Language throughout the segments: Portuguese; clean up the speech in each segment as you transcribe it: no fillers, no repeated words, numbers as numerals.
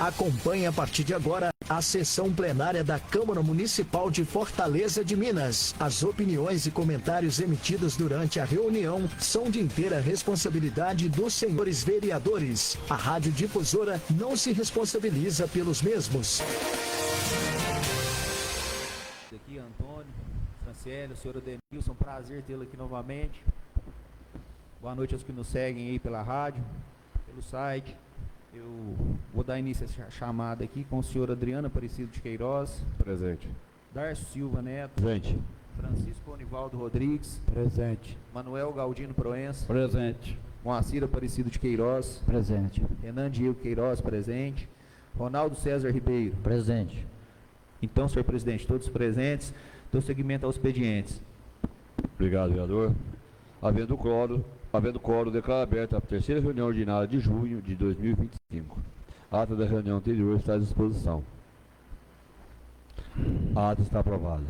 Acompanhe a partir de agora a sessão plenária da Câmara Municipal de Fortaleza de Minas. As opiniões e comentários emitidos durante a reunião são de inteira responsabilidade dos senhores vereadores. A Rádio Difusora não se responsabiliza pelos mesmos. Aqui, Antônio, Franciele, o senhor Adenilson, prazer tê-lo aqui novamente. Boa noite aos que nos seguem aí pela rádio, pelo site. Eu vou dar início a essa chamada aqui com o senhor Adriano Aparecido de Queiroz. Presente. Darcio Silva Neto. Presente. Francisco Onivaldo Rodrigues. Presente. Manuel Galdino Proença. Presente. Moacir Aparecido de Queiroz. Presente. Renan Diego Queiroz, presente. Ronaldo César Ribeiro. Presente. Então, senhor presidente, todos presentes, dou seguimento aos expedientes. Obrigado, vereador. Havendo quórum, declaro aberta a terceira reunião ordinária de junho de 2025. A ata da reunião anterior está à disposição. A ata está aprovada.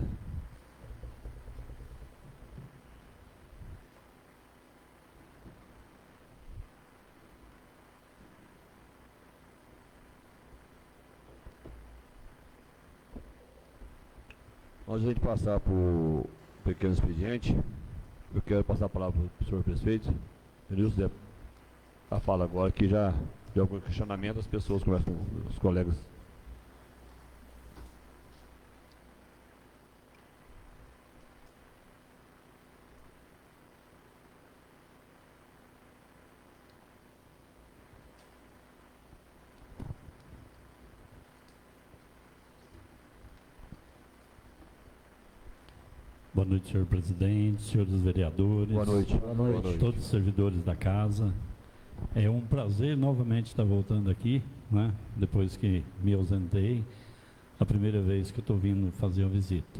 Antes de a gente passar para o pequeno expediente, eu quero passar a palavra para o senhor prefeito. Denilson, a fala agora que já de algum questionamento, as pessoas conversam com os colegas. Boa noite, senhor presidente, senhores vereadores. Boa noite. Boa noite. Boa noite. Todos os servidores da casa. É um prazer novamente estar voltando aqui, né? Depois que me ausentei, a primeira vez que eu estou vindo fazer a visita.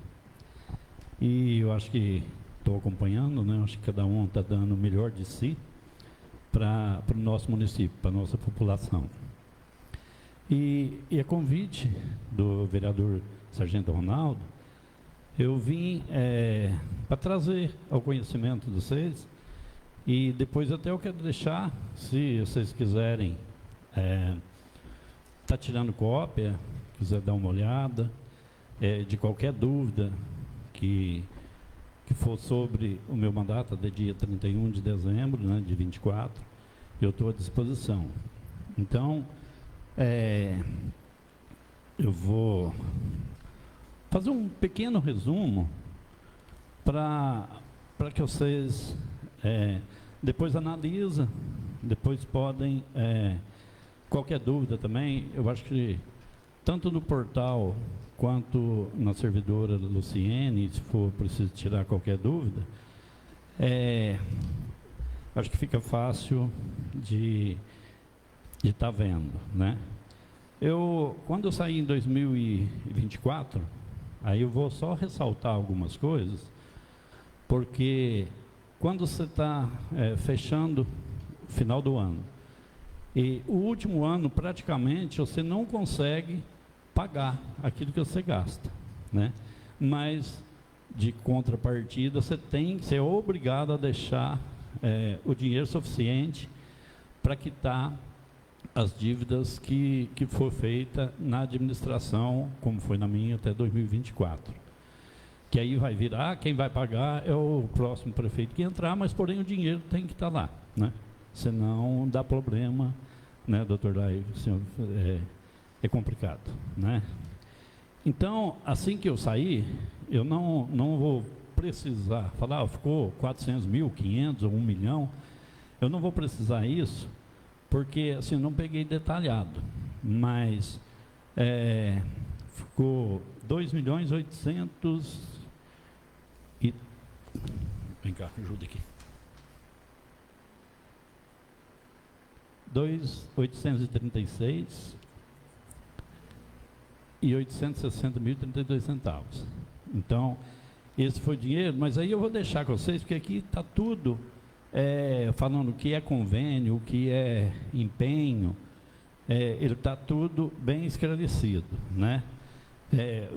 E eu acho que estou acompanhando, né? Acho que cada um está dando o melhor de si para o nosso município, para a nossa população. E a convite do vereador Sargento Ronaldo, eu vim para trazer ao conhecimento de vocês, e depois até eu quero deixar, se vocês quiserem, tá tirando cópia, quiser dar uma olhada, de qualquer dúvida que for sobre o meu mandato, até dia 31 de dezembro, né, de 24, eu estou à disposição. Então, eu vou fazer um pequeno resumo para que vocês depois analisem, depois podem, qualquer dúvida também, eu acho que tanto no portal quanto na servidora da Luciene, se for preciso tirar qualquer dúvida, acho que fica fácil de estar vendo, né? Quando eu saí em 2024, aí eu vou só ressaltar algumas coisas, porque quando você está fechando o final do ano, e o último ano praticamente você não consegue pagar aquilo que você gasta, né? Mas de contrapartida você é obrigado a deixar o dinheiro suficiente para quitar as dívidas que for feita na administração, como foi na minha até 2024. Que aí vai virar, quem vai pagar é o próximo prefeito que entrar, mas porém o dinheiro tem que estar lá, né? Senão dá problema, né, doutor Lai, senhor, é complicado, né? Então, assim que eu sair, eu não vou precisar falar, ficou 400 mil, 500 ou 1 milhão, eu não vou precisar isso, porque assim, eu não peguei detalhado, mas ficou 2.800 e... Vem cá, ajuda aqui. 2.836 e 860.032 centavos. Então, esse foi o dinheiro, mas aí eu vou deixar com vocês, porque aqui está tudo falando o que é convênio, o que é empenho, ele está tudo bem esclarecido, né?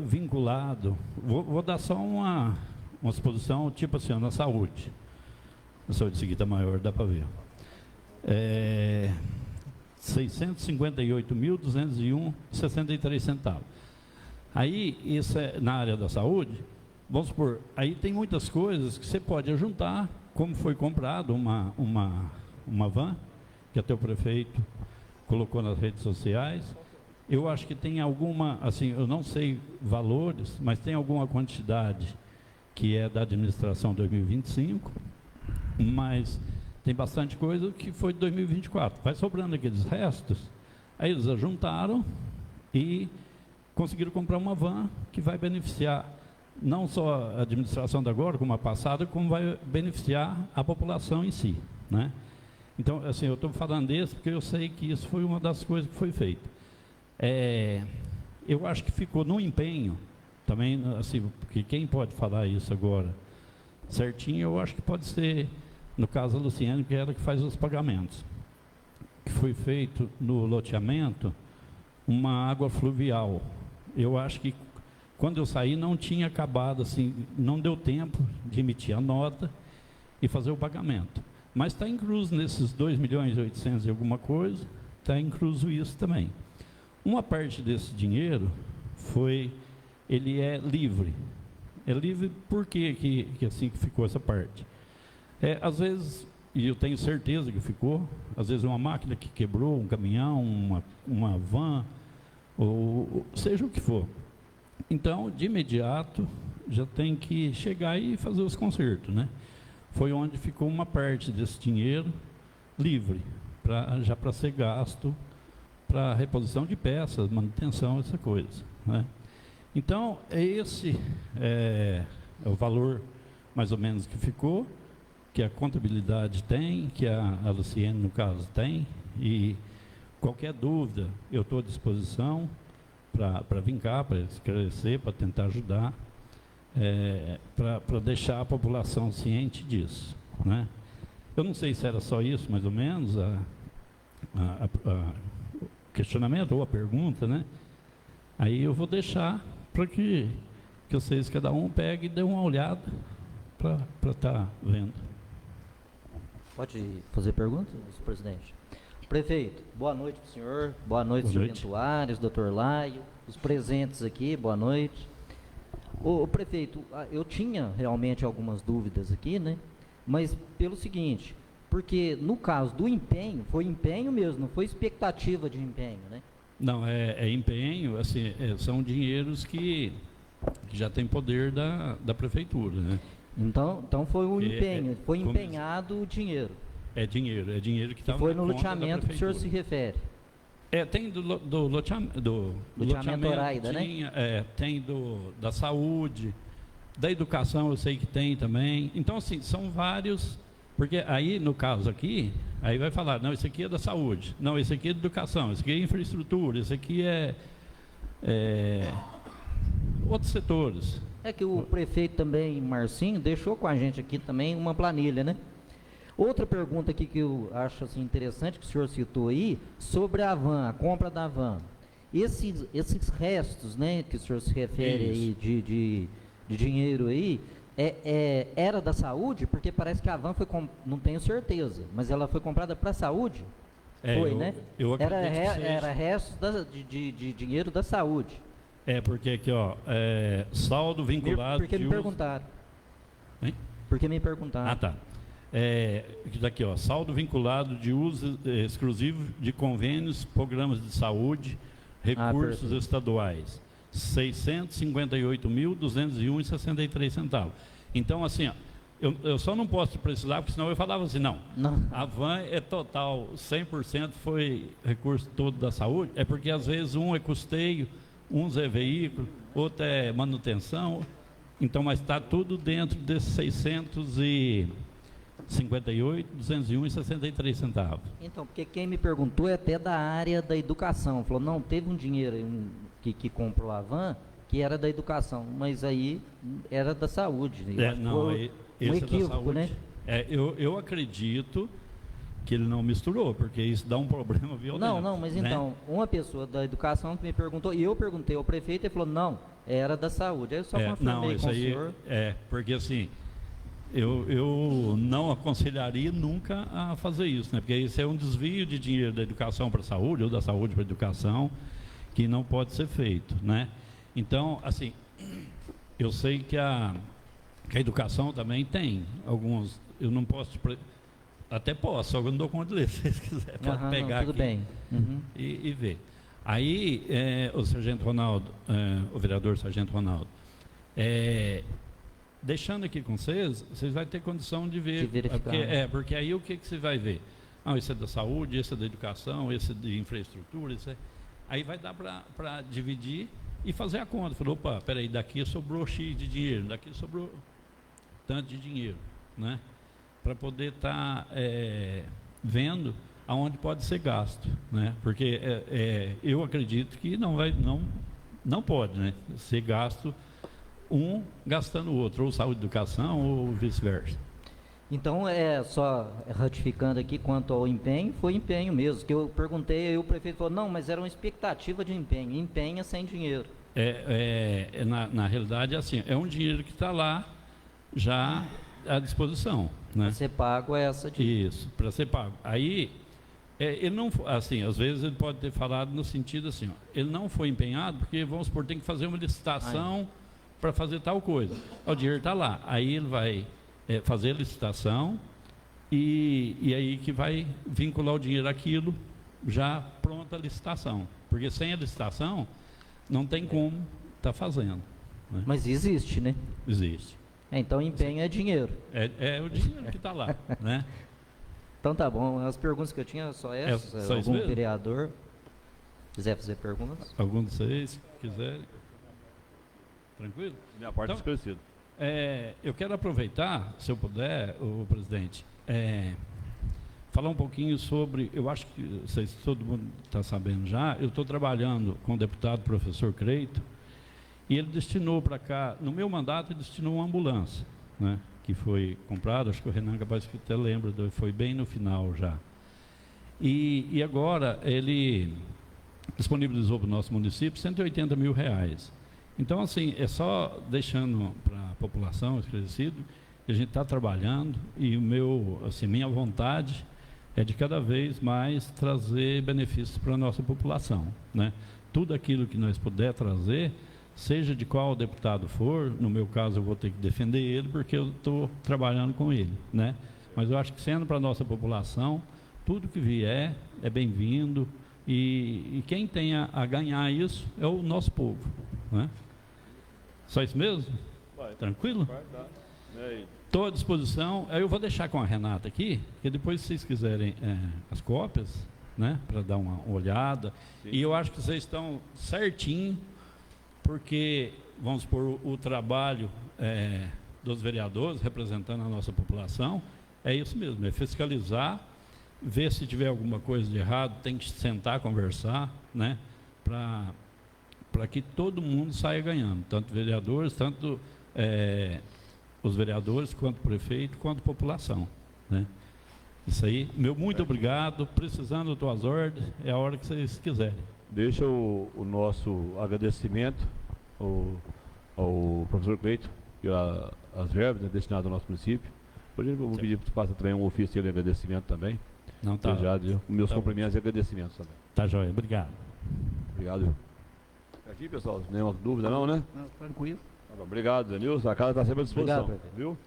Vinculado. Vou dar só uma exposição, tipo assim, na saúde. A saúde seguinte é maior, dá para ver. 658.201,63. Aí, isso é na área da saúde, vamos supor, aí tem muitas coisas que você pode juntar, como foi comprado uma van, que até o prefeito colocou nas redes sociais. Eu acho que tem alguma, assim, eu não sei valores, mas tem alguma quantidade que é da administração 2025, mas tem bastante coisa que foi de 2024. Vai sobrando aqueles restos, aí eles ajuntaram e conseguiram comprar uma van que vai beneficiar não só a administração da agora, como a passada, como vai beneficiar a população em si, né? Então, assim, eu estou falando isso porque eu sei que isso foi uma das coisas que foi feita. Eu acho que ficou no empenho, também, assim, porque quem pode falar isso agora certinho, eu acho que pode ser, no caso da Luciane, que é ela que faz os pagamentos, que foi feito no loteamento uma água fluvial. Eu acho que quando eu saí não tinha acabado, assim, não deu tempo de emitir a nota e fazer o pagamento. Mas está incluso nesses 2.800.000 e alguma coisa, está incluso isso também. Uma parte desse dinheiro ele é livre. É livre por quê que assim que ficou essa parte? Às vezes, e eu tenho certeza que ficou, às vezes uma máquina que quebrou, um caminhão, uma van, ou seja o que for. Então, de imediato, já tem que chegar e fazer os consertos, né? Foi onde ficou uma parte desse dinheiro livre, já para ser gasto para reposição de peças, manutenção, essa coisa, né? Então, esse é o valor mais ou menos que ficou, que a contabilidade tem, que a Luciene, no caso, tem, e qualquer dúvida, eu estou à disposição para vir cá, para esclarecer, para tentar ajudar, para deixar a população ciente disso, né? Eu não sei se era só isso, mais ou menos, o questionamento ou a pergunta, né? Aí eu vou deixar para que vocês, cada um, pegue e dê uma olhada para estar vendo. Pode fazer perguntas, presidente? Prefeito, boa noite para o senhor, boa noite, senhor Ventuários, doutor Laio, os presentes aqui, boa noite. Ô, prefeito, eu tinha realmente algumas dúvidas aqui, né? Mas pelo seguinte, porque no caso do empenho, foi empenho mesmo, não foi expectativa de empenho, né? Não, é empenho, assim, são dinheiros que já tem poder da prefeitura, né? Então foi um empenho, foi empenhado o dinheiro. É dinheiro que está foi no loteamento que o senhor se refere. Tem do loteamento Oraida, né? Tem da saúde, da educação eu sei que tem também. Então, assim, são vários, porque aí, no caso aqui, aí vai falar, não, esse aqui é da saúde, não, esse aqui é de educação, esse aqui é infraestrutura, esse aqui é outros setores. É que o prefeito também, Marcinho, deixou com a gente aqui também uma planilha, né? Outra pergunta aqui que eu acho assim, interessante, que o senhor citou aí, sobre a van, a compra da van. Esses restos, né, que o senhor se refere aí de dinheiro aí, era da saúde? Porque parece que a van foi, não tenho certeza, mas ela foi comprada para a saúde? Foi, né? Eu era restos de dinheiro da saúde. Porque aqui, ó, saldo vinculado... Porque me perguntaram. Hein? Porque me perguntaram. Ah, tá. Daqui, ó, saldo vinculado de uso exclusivo de convênios, programas de saúde, recursos estaduais, 658.201,63 centavos. Então, assim, ó, eu só não posso precisar, porque senão eu falava assim, não. A van é total, 100% foi recurso todo da saúde, porque às vezes um é custeio, uns é veículo, outro é manutenção, então, mas está tudo dentro desses 658.201,63 centavos. Então, porque quem me perguntou é até da área da educação, falou, não, teve um dinheiro que comprou a van, que era da educação, mas aí era da saúde. Esse equívoco, é da saúde, né? Eu acredito que ele não misturou, porque isso dá um problema violento. Não, mas né? então, uma pessoa da educação que me perguntou, e eu perguntei ao prefeito, ele falou, não, era da saúde. Aí eu só confirmei com o senhor. Porque assim, eu não aconselharia nunca a fazer isso, né? Porque isso é um desvio de dinheiro da educação para a saúde, ou da saúde para a educação, que não pode ser feito, né? Então, assim, eu sei que a educação também tem alguns, eu não posso, até posso, só que eu não dou conta de ler, se vocês quiserem, pode pegar tudo aqui bem. Uhum. e ver. Aí, o Sargento Ronaldo, o vereador Sargento Ronaldo, deixando aqui com vocês vão ter condição de ver. De verificar. Porque aí o que você vai ver? Esse é da saúde, esse é da educação, esse é de infraestrutura, aí vai dar para dividir e fazer a conta. Falou, opa, peraí, daqui sobrou X de dinheiro, daqui sobrou tanto de dinheiro, né? Para poder estar vendo aonde pode ser gasto, né? Porque eu acredito que não pode, né? Ser gasto um gastando o outro, ou saúde e educação, ou vice-versa. Então, só ratificando aqui quanto ao empenho, foi empenho mesmo, que eu perguntei, aí o prefeito falou, não, mas era uma expectativa de empenho, empenha sem dinheiro. Na realidade, assim, é um dinheiro que está lá, já à disposição, né? Para ser pago essa dívida. Isso, para ser pago. Aí, ele não, assim, às vezes ele pode ter falado no sentido assim, ele não foi empenhado porque, vamos supor, tem que fazer uma licitação para fazer tal coisa. O dinheiro está lá, aí ele vai fazer a licitação e aí que vai vincular o dinheiro àquilo já pronta a licitação. Porque sem a licitação, não tem como estar fazendo, né? Mas existe, né? Existe. Então, empenho é dinheiro. É o dinheiro que está lá, né? Então tá bom, as perguntas que eu tinha só essas. Só isso Algum mesmo? vereador quiser fazer perguntas? Algum de vocês quiserem? Tranquilo? Minha parte Então, esclarecida. Eu quero aproveitar, se eu puder, o presidente, falar um pouquinho sobre, eu acho que todo mundo está sabendo já, eu estou trabalhando com o deputado professor Creito, e ele destinou para cá, no meu mandato, ele destinou uma ambulância, né, que foi comprada, acho que o Renan capaz que até lembra, foi bem no final já. E agora ele disponibilizou para o nosso município R$180 mil. Então, assim, é só deixando para a população esclarecido que a gente está trabalhando e minha vontade é de cada vez mais trazer benefícios para a nossa população, né? Tudo aquilo que nós puder trazer, seja de qual deputado for, no meu caso eu vou ter que defender ele porque eu estou trabalhando com ele, né? Mas eu acho que sendo para a nossa população, tudo que vier é bem-vindo e quem tem a ganhar isso é o nosso povo, né? Só isso mesmo? Tranquilo? Estou à disposição. Eu vou deixar com a Renata aqui, que depois, se vocês quiserem as cópias, né, para dar uma olhada. Sim. E eu acho que vocês estão certinho, porque, vamos supor, o trabalho dos vereadores, representando a nossa população, é isso mesmo, é fiscalizar, ver se tiver alguma coisa de errado, tem que sentar, conversar, né, para que todo mundo saia ganhando, tanto vereadores, tanto os vereadores, quanto o prefeito, quanto a população, né? Isso aí, muito obrigado, precisando das tuas ordens, é a hora que vocês quiserem. Deixa o nosso agradecimento ao professor Cleito e as verbas, né, destinadas ao nosso município. Hoje eu vou pedir que faça também um ofício de agradecimento também. Não, tá. Meus cumprimentos e agradecimentos também. Tá joia, obrigado. Obrigado. Aqui, pessoal, nenhuma dúvida não, né? Não, tranquilo. Tá bom, obrigado, Danilson. A casa está sempre à disposição. Obrigado, prefeito. Viu?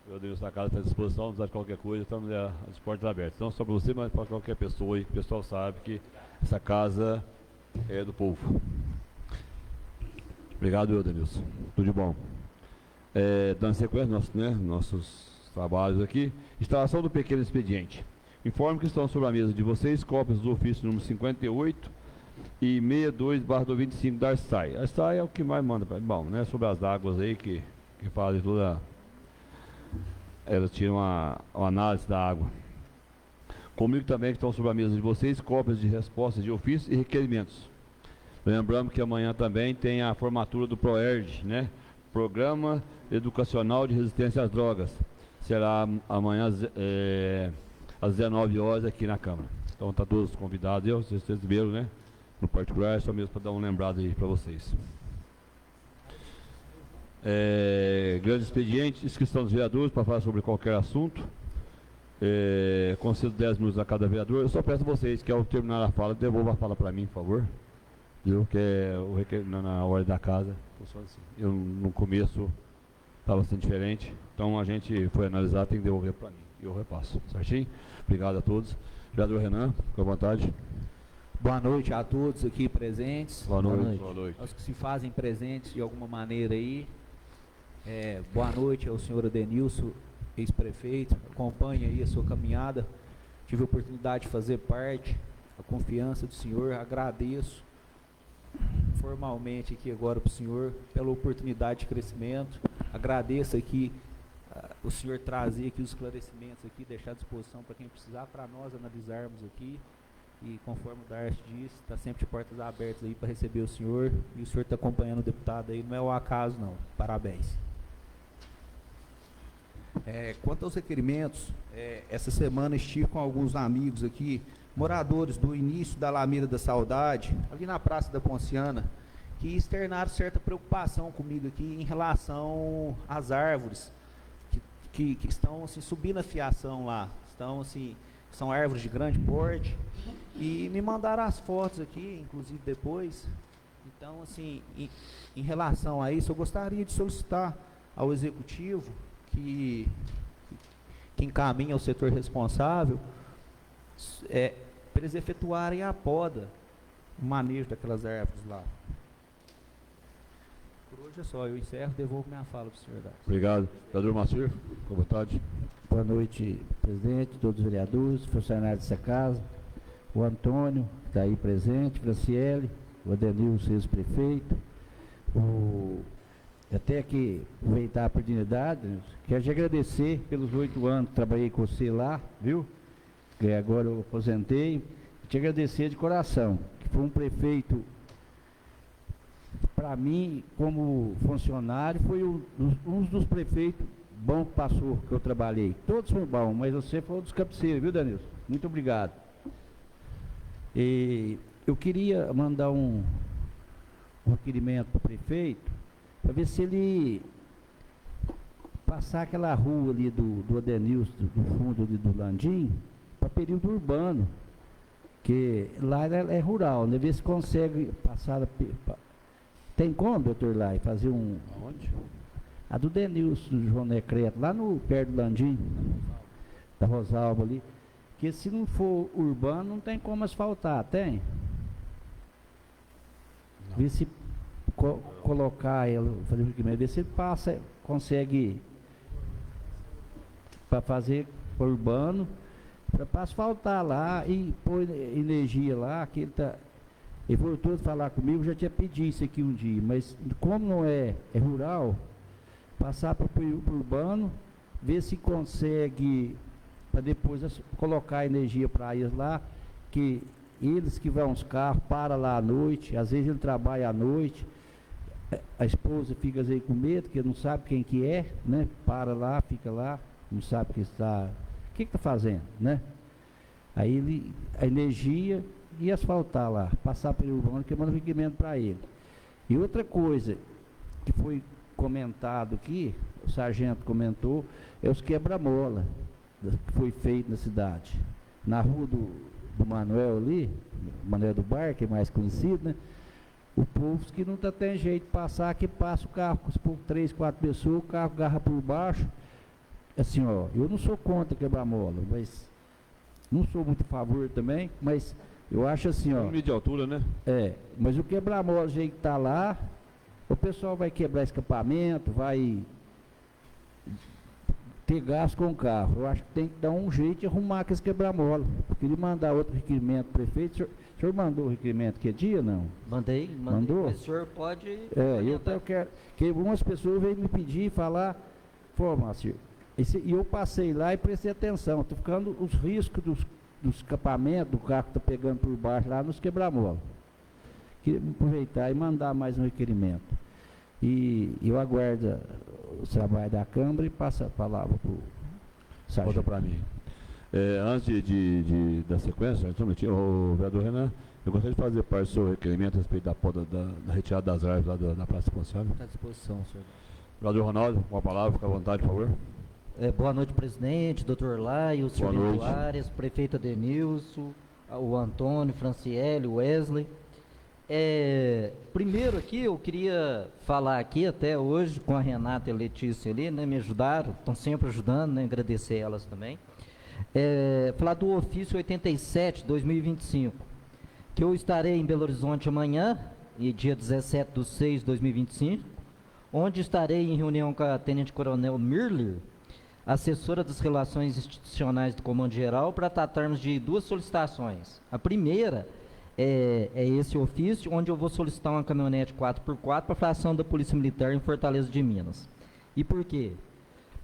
O Danilson, a casa está à disposição, precisar de qualquer coisa, estamos as portas abertas. Não só para você, mas para qualquer pessoa aí, que o pessoal sabe que essa casa é do povo. Obrigado, Danilson. Tudo de bom. Dando sequência, nossos trabalhos aqui. Instalação do pequeno expediente. Informo que estão sobre a mesa de vocês cópias do ofício número 58 e 62/25 da ARSAI. A ARSAI é o que mais manda, bom, né? Sobre as águas aí que fazem toda. Elas tiram a análise da água. Comigo também que estão sobre a mesa de vocês cópias de respostas de ofício e requerimentos. Lembrando que amanhã também tem a formatura do PROERD, né? Programa Educacional de Resistência às Drogas. Será amanhã às 19 horas aqui na Câmara. Então tá todos convidados, vocês viram, né? no particular, só mesmo para dar uma lembrada aí para vocês. Grande expediente, inscrição dos vereadores para falar sobre qualquer assunto. Concedo 10 minutos a cada vereador. Eu só peço a vocês que ao terminar a fala, devolva a fala para mim, por favor. Viu? Que é na ordem da casa. Funciona assim. Eu no começo estava sendo diferente, então a gente foi analisar, tem que devolver para mim. E eu repasso. Certinho? Obrigado a todos. Vereador Renan, fique à vontade. Boa noite a todos aqui presentes. Boa noite. Boa noite. Aos que se fazem presentes de alguma maneira aí. Boa noite ao senhor Adenilson, ex-prefeito. Acompanhe aí a sua caminhada. Tive a oportunidade de fazer parte, a confiança do senhor. Agradeço formalmente aqui agora para o senhor pela oportunidade de crescimento. Agradeço aqui o senhor trazer aqui os esclarecimentos aqui, deixar à disposição para quem precisar, para nós analisarmos aqui. E conforme o Darcy disse, está sempre de portas abertas aí para receber o senhor. E o senhor está acompanhando o deputado aí, não é o acaso não. Parabéns. Quanto aos requerimentos, essa semana estive com alguns amigos aqui, moradores do início da Alameda da Saudade, ali na Praça da Ponciana, que externaram certa preocupação comigo aqui em relação às árvores que estão assim, subindo a fiação lá. Estão assim, são árvores de grande porte e me mandaram as fotos aqui, inclusive depois. Então, assim, em relação a isso, eu gostaria de solicitar ao executivo que encaminhe ao setor responsável para eles efetuarem a poda, o manejo daquelas árvores lá. Por hoje é só, eu encerro, devolvo minha fala para o senhor. Obrigado. Vereador Macir, com vontade. Boa noite, presidente, todos os vereadores, funcionários dessa casa, o Antônio, que está aí presente, Franciele, o Adenilson, ex-prefeito, até que aproveitar a oportunidade, quero te agradecer pelos 8 anos que trabalhei com você lá, viu? Que agora eu aposentei, te agradecer de coração, que foi um prefeito, para mim, como funcionário, foi um dos prefeitos bom que passou, que eu trabalhei. Todos foram bons, mas você foi um dos cabeceiros, viu, Danilson? Muito obrigado. E eu queria mandar um requerimento para o prefeito, para ver se ele passar aquela rua ali do Adenilson, do fundo ali do Landim, para período urbano, que lá é rural, né? Ver se consegue passar. Tem como, doutor Lai, fazer um. Aonde? A do Denilson, do João Necreto, lá no perto do Landim, da Rosalba ali, que se não for urbano, não tem como asfaltar, tem? Não. Ver se colocar ela, fazer o requerimento, ver se ele passa, consegue para fazer urbano, para asfaltar lá e pôr energia lá, que ele voltou a falar comigo, já tinha pedido isso aqui um dia, mas como não é rural, passar para o urbano, ver se consegue, para depois colocar energia para eles lá, que eles que vão os carros, para lá à noite, às vezes ele trabalha à noite, a esposa fica às vezes com medo, porque não sabe quem que é, né? Para lá, fica lá, não sabe que está, o que está fazendo, né? Aí a energia e asfaltar lá, passar pelo urbano, que manda um requerimento para ele. E outra coisa que foi comentado aqui, o sargento comentou, é os quebra-mola que foi feito na cidade. Na rua do Manuel ali, Manuel do Bar, que é mais conhecido, né? O povo que não tem jeito de passar, que passa o carro com 3, 4 pessoas, o carro agarra por baixo. Assim, ó, eu não sou contra quebra-mola, mas não sou muito a favor também, mas eu acho assim, ó. De altura, né? Mas o quebra-mola, o jeito que está lá, o pessoal vai quebrar escapamento, vai ter gasto com o carro. Eu acho que tem que dar um jeito de arrumar aqueles quebra-mola. Porque ele mandar outro requerimento pro prefeito. O senhor mandou o requerimento que dia, não? Mandei. Mandou? O senhor pode. Eu quero. Que algumas pessoas veio me pedir e falar, pô, Márcio, e eu passei lá e prestei atenção. Estou ficando os riscos dos escapamentos, do carro que está pegando por baixo lá nos quebra-mola. Queria aproveitar e mandar mais um requerimento. E eu aguardo o trabalho da Câmara e passo a palavra para o sargento. Volta para mim. Antes da sequência, o vereador Renan, Eu gostaria de fazer parte do seu requerimento a respeito da poda da retirada das árvores lá da Praça Conceição. Está à disposição, senhor. Vereador Ronaldo, uma palavra, fica à vontade, por favor. Boa noite, presidente, doutor Laio, senhor Boa noite. Soares, prefeito Adenilson, o Antônio, Franciele, o Wesley. Primeiro aqui, eu queria falar aqui até hoje com a Renata e a Letícia ali, né, me ajudaram, estão sempre ajudando, né, agradecer elas também. Falar do ofício 87/2025, que eu estarei em Belo Horizonte amanhã, e dia 17/6/2025, onde estarei em reunião com a Tenente Coronel Mirler, assessora das Relações Institucionais do Comando Geral, para tratarmos de duas solicitações. A primeira é esse ofício, onde eu vou solicitar uma caminhonete 4x4 para a fração da Polícia Militar em Fortaleza de Minas. E por quê?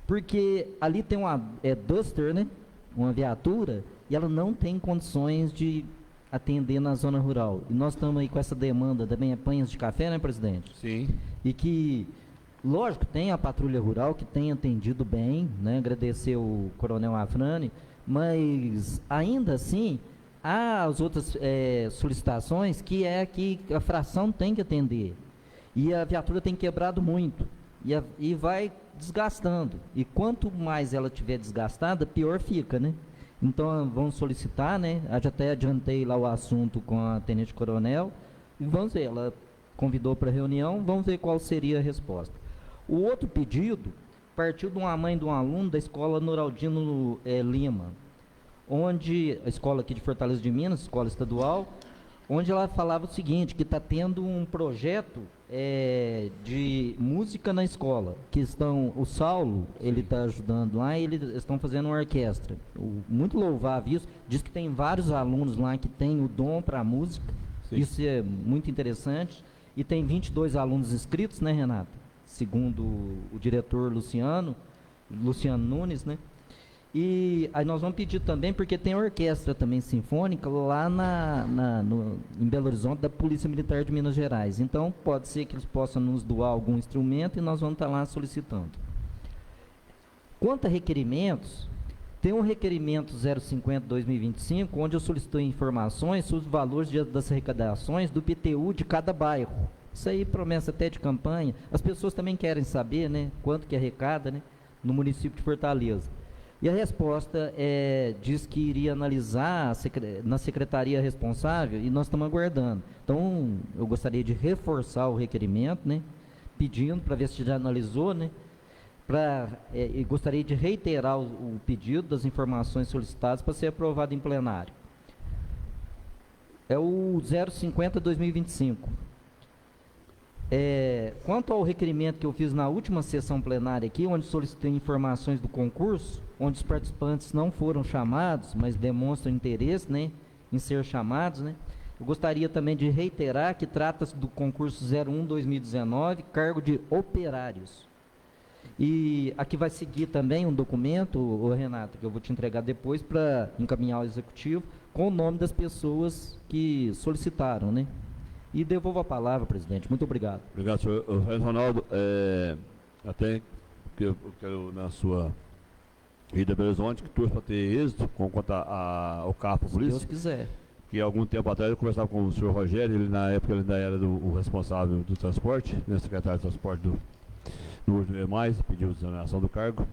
Porque ali tem uma Duster, né? Uma viatura, e ela não tem condições de atender na zona rural. E nós estamos aí com essa demanda também, apanhas de café, né, presidente? Sim. E que, lógico, tem a patrulha rural que tem atendido bem, né? Agradecer o Coronel Afrani, mas ainda assim há as outras solicitações que a fração tem que atender. E a viatura tem quebrado muito. E vai desgastando. E quanto mais ela tiver desgastada, pior fica, né? Então vamos solicitar, né? Eu até adiantei lá o assunto com a Tenente Coronel. E vamos ver, ela convidou para a reunião, vamos ver qual seria a resposta. O outro pedido partiu de uma mãe de um aluno da escola Noraldino Lima, onde, a escola aqui de Fortaleza de Minas, escola estadual, onde ela falava o seguinte, que está tendo um projeto de música na escola, que o Saulo, ele está ajudando lá, e eles estão fazendo uma orquestra. Muito louvável isso, diz que tem vários alunos lá que têm o dom para a música, sim. Isso é muito interessante, e tem 22 alunos inscritos, né, Renata? Segundo o diretor Luciano Nunes, né? E aí nós vamos pedir também, porque tem orquestra também sinfônica lá em Belo Horizonte, da Polícia Militar de Minas Gerais. Então, pode ser que eles possam nos doar algum instrumento e nós vamos estar lá solicitando. Quanto a requerimentos, tem um requerimento 050/2025, onde eu solicitei informações sobre os valores das arrecadações do PTU de cada bairro. Isso aí, promessa até de campanha. As pessoas também querem saber, né, quanto que arrecada, né, no município de Fortaleza. E a resposta diz que iria analisar na secretaria responsável e nós estamos aguardando. Então, eu gostaria de reforçar o requerimento, né, pedindo para ver se já analisou, né, e gostaria de reiterar o pedido das informações solicitadas para ser aprovado em plenário. É o 050/2025. Quanto ao requerimento que eu fiz na última sessão plenária aqui, onde solicitei informações do concurso, onde os participantes não foram chamados, mas demonstram interesse, né, em ser chamados, né, eu gostaria também de reiterar que trata-se do concurso 01/2019, cargo de operários. E aqui vai seguir também um documento, Renato, que eu vou te entregar depois para encaminhar ao executivo, com o nome das pessoas que solicitaram, né. E devolvo a palavra, presidente. Muito obrigado. Obrigado, senhor Ronaldo. Até que eu quero, na sua ida a Belo Horizonte, que torço para ter êxito quanto ao carro Se polícia. Deus quiser. Que algum tempo atrás eu conversava com o senhor Rogério, ele na época ele ainda era o responsável do transporte, né, secretário de transporte do mais, pediu exoneração do cargo.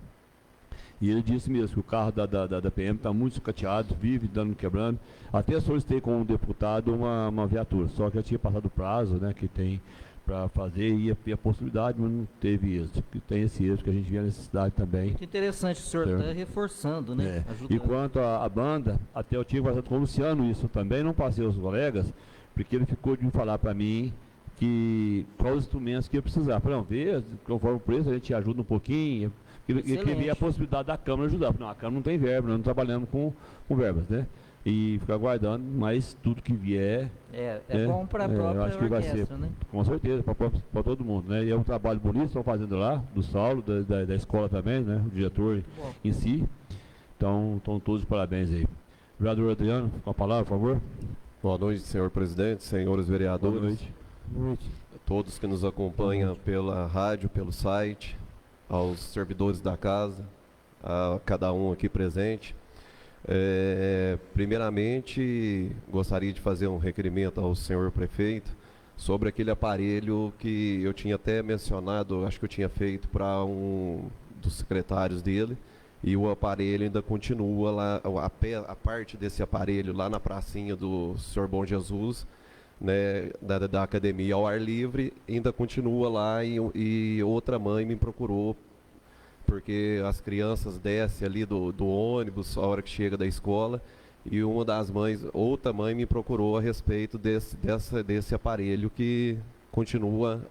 E ele disse mesmo que o carro da PM está muito sucateado, vive dando quebrando. Até solicitei com um deputado uma viatura, só que eu tinha passado o prazo, né, que tem para fazer, ia ter a possibilidade, mas não teve êxito. Que tem esse êxito que a gente vê a necessidade também. Muito interessante, o senhor está reforçando, né? E quanto à banda, até eu tinha conversado com o Luciano isso também, não passei aos colegas, porque ele ficou de falar para mim quais os instrumentos que ia precisar. Para não ver, conforme o preço, a gente ajuda um pouquinho. Ele queria a possibilidade da Câmara ajudar. Não, a Câmara não tem verba, nós não trabalhamos com verbas, né? E ficar aguardando, mas tudo que vier... É bom para a própria acho que vai ser, né? Com certeza, para todo mundo, né? E é um trabalho bonito que estão fazendo lá, do Saulo, da escola também, né? O diretor em si. Então, estão todos de parabéns aí. Vereador Adriano, com a palavra, por favor. Boa noite, senhor presidente, senhores vereadores. Boa noite. Boa noite. A todos que nos acompanham pela rádio, pelo site, aos servidores da casa, a cada um aqui presente. Primeiramente, gostaria de fazer um requerimento ao senhor prefeito sobre aquele aparelho que eu tinha até mencionado, acho que eu tinha feito para um dos secretários dele, e o aparelho ainda continua lá, a parte desse aparelho lá na pracinha do Senhor Bom Jesus, né, da academia ao ar livre, ainda continua lá, e outra mãe me procurou, porque as crianças descem ali do ônibus a hora que chega da escola, e uma das mães, outra mãe me procurou a respeito desse aparelho que continua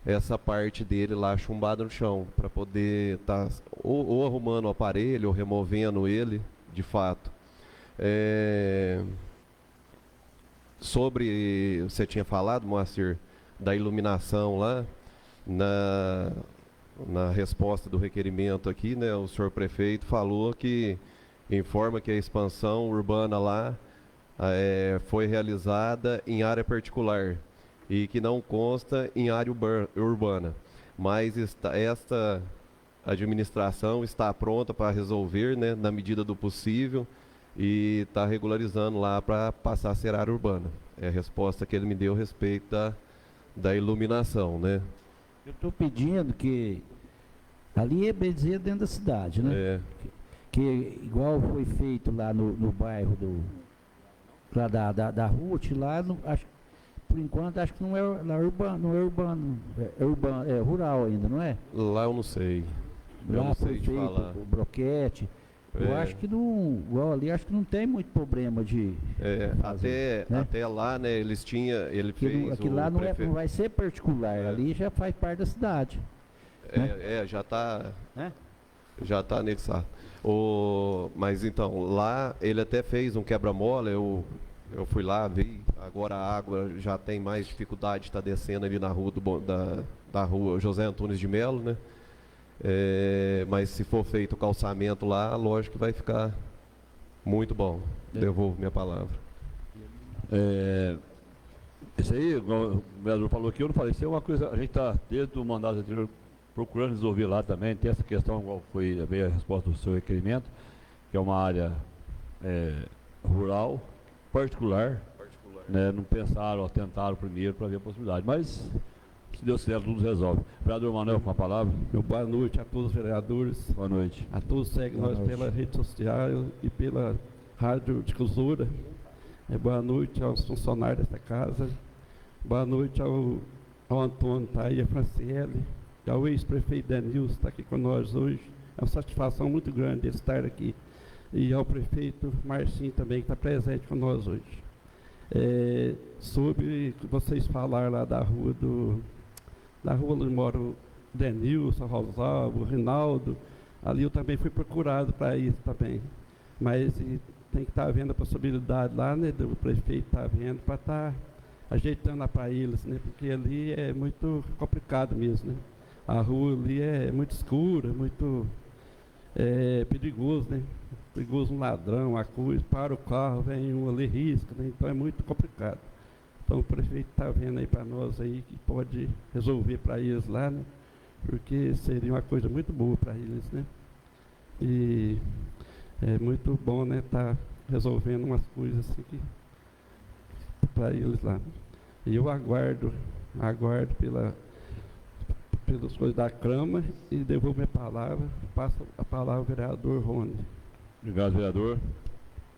essa parte dele lá chumbada no chão, para poder estar ou arrumando o aparelho ou removendo ele, de fato. Sobre, você tinha falado, Moacir, da iluminação lá, na resposta do requerimento aqui, né, o senhor prefeito falou que informa que a expansão urbana lá foi realizada em área particular e que não consta em área urbana, mas esta administração está pronta para resolver, né, na medida do possível, e está regularizando lá para passar a ser área urbana. É a resposta que ele me deu a respeito da iluminação, né? Eu estou pedindo que ali é bem dizer dentro da cidade, né? Que igual foi feito lá no bairro lá da Ruth, lá acho, por enquanto acho que não é urbano, é rural ainda, não é? Lá eu não sei. Eu Lá não foi sei te feito falar. o broquete. Eu acho que não, igual ali, acho que não tem muito problema de fazer, né? Até lá, né, ele fez aquilo lá não vai ser particular, ali já faz parte da cidade. Já está Né? já tá anexado. Mas então, lá ele até fez um quebra-mola, eu fui lá, vi, agora a água já tem mais dificuldade, está descendo ali na rua da rua José Antunes de Melo, né? Mas se for feito o calçamento lá, lógico que vai ficar muito bom. Devolvo minha palavra. Isso aí, o vereador falou aqui, eu não falei, isso é uma coisa, a gente está desde o mandato anterior procurando resolver lá também, tem essa questão, igual veio a resposta do seu requerimento, que é uma área rural, particular. Né, não pensaram, tentaram primeiro para ver a possibilidade, mas se Deus quiser, tudo resolve. Vereador Manuel, com a palavra. Boa noite a todos os vereadores. Boa noite. A todos que seguem nós pela rede social e pela Rádio Difusora. Boa noite aos funcionários desta casa. Boa noite ao Antônio, tá aí, a Franciele, e ao ex-prefeito Denilson, que está aqui com nós hoje. É uma satisfação muito grande ele estar aqui. E ao prefeito Marcinho também, que está presente com nós hoje. Sobre o que vocês falaram lá da rua onde mora o Denilson, o Rosalvo, o Rinaldo, ali eu também fui procurado para isso também. Mas tem que estar vendo a possibilidade lá, né, do prefeito estar vendo para estar ajeitando lá para eles, né, porque ali é muito complicado mesmo, né. A rua ali é muito escura, muito perigoso, né. Perigoso um ladrão, uma coisa, para o carro, vem um ali, risca, né, então é muito complicado. Então o prefeito está vendo aí para nós aí que pode resolver para eles lá, né? Porque seria uma coisa muito boa para eles, né? E é muito bom, né? Tá resolvendo umas coisas assim para eles lá. E eu aguardo pelas coisas da Câmara e devolvo minha palavra, passo a palavra ao vereador Rony. Obrigado, vereador.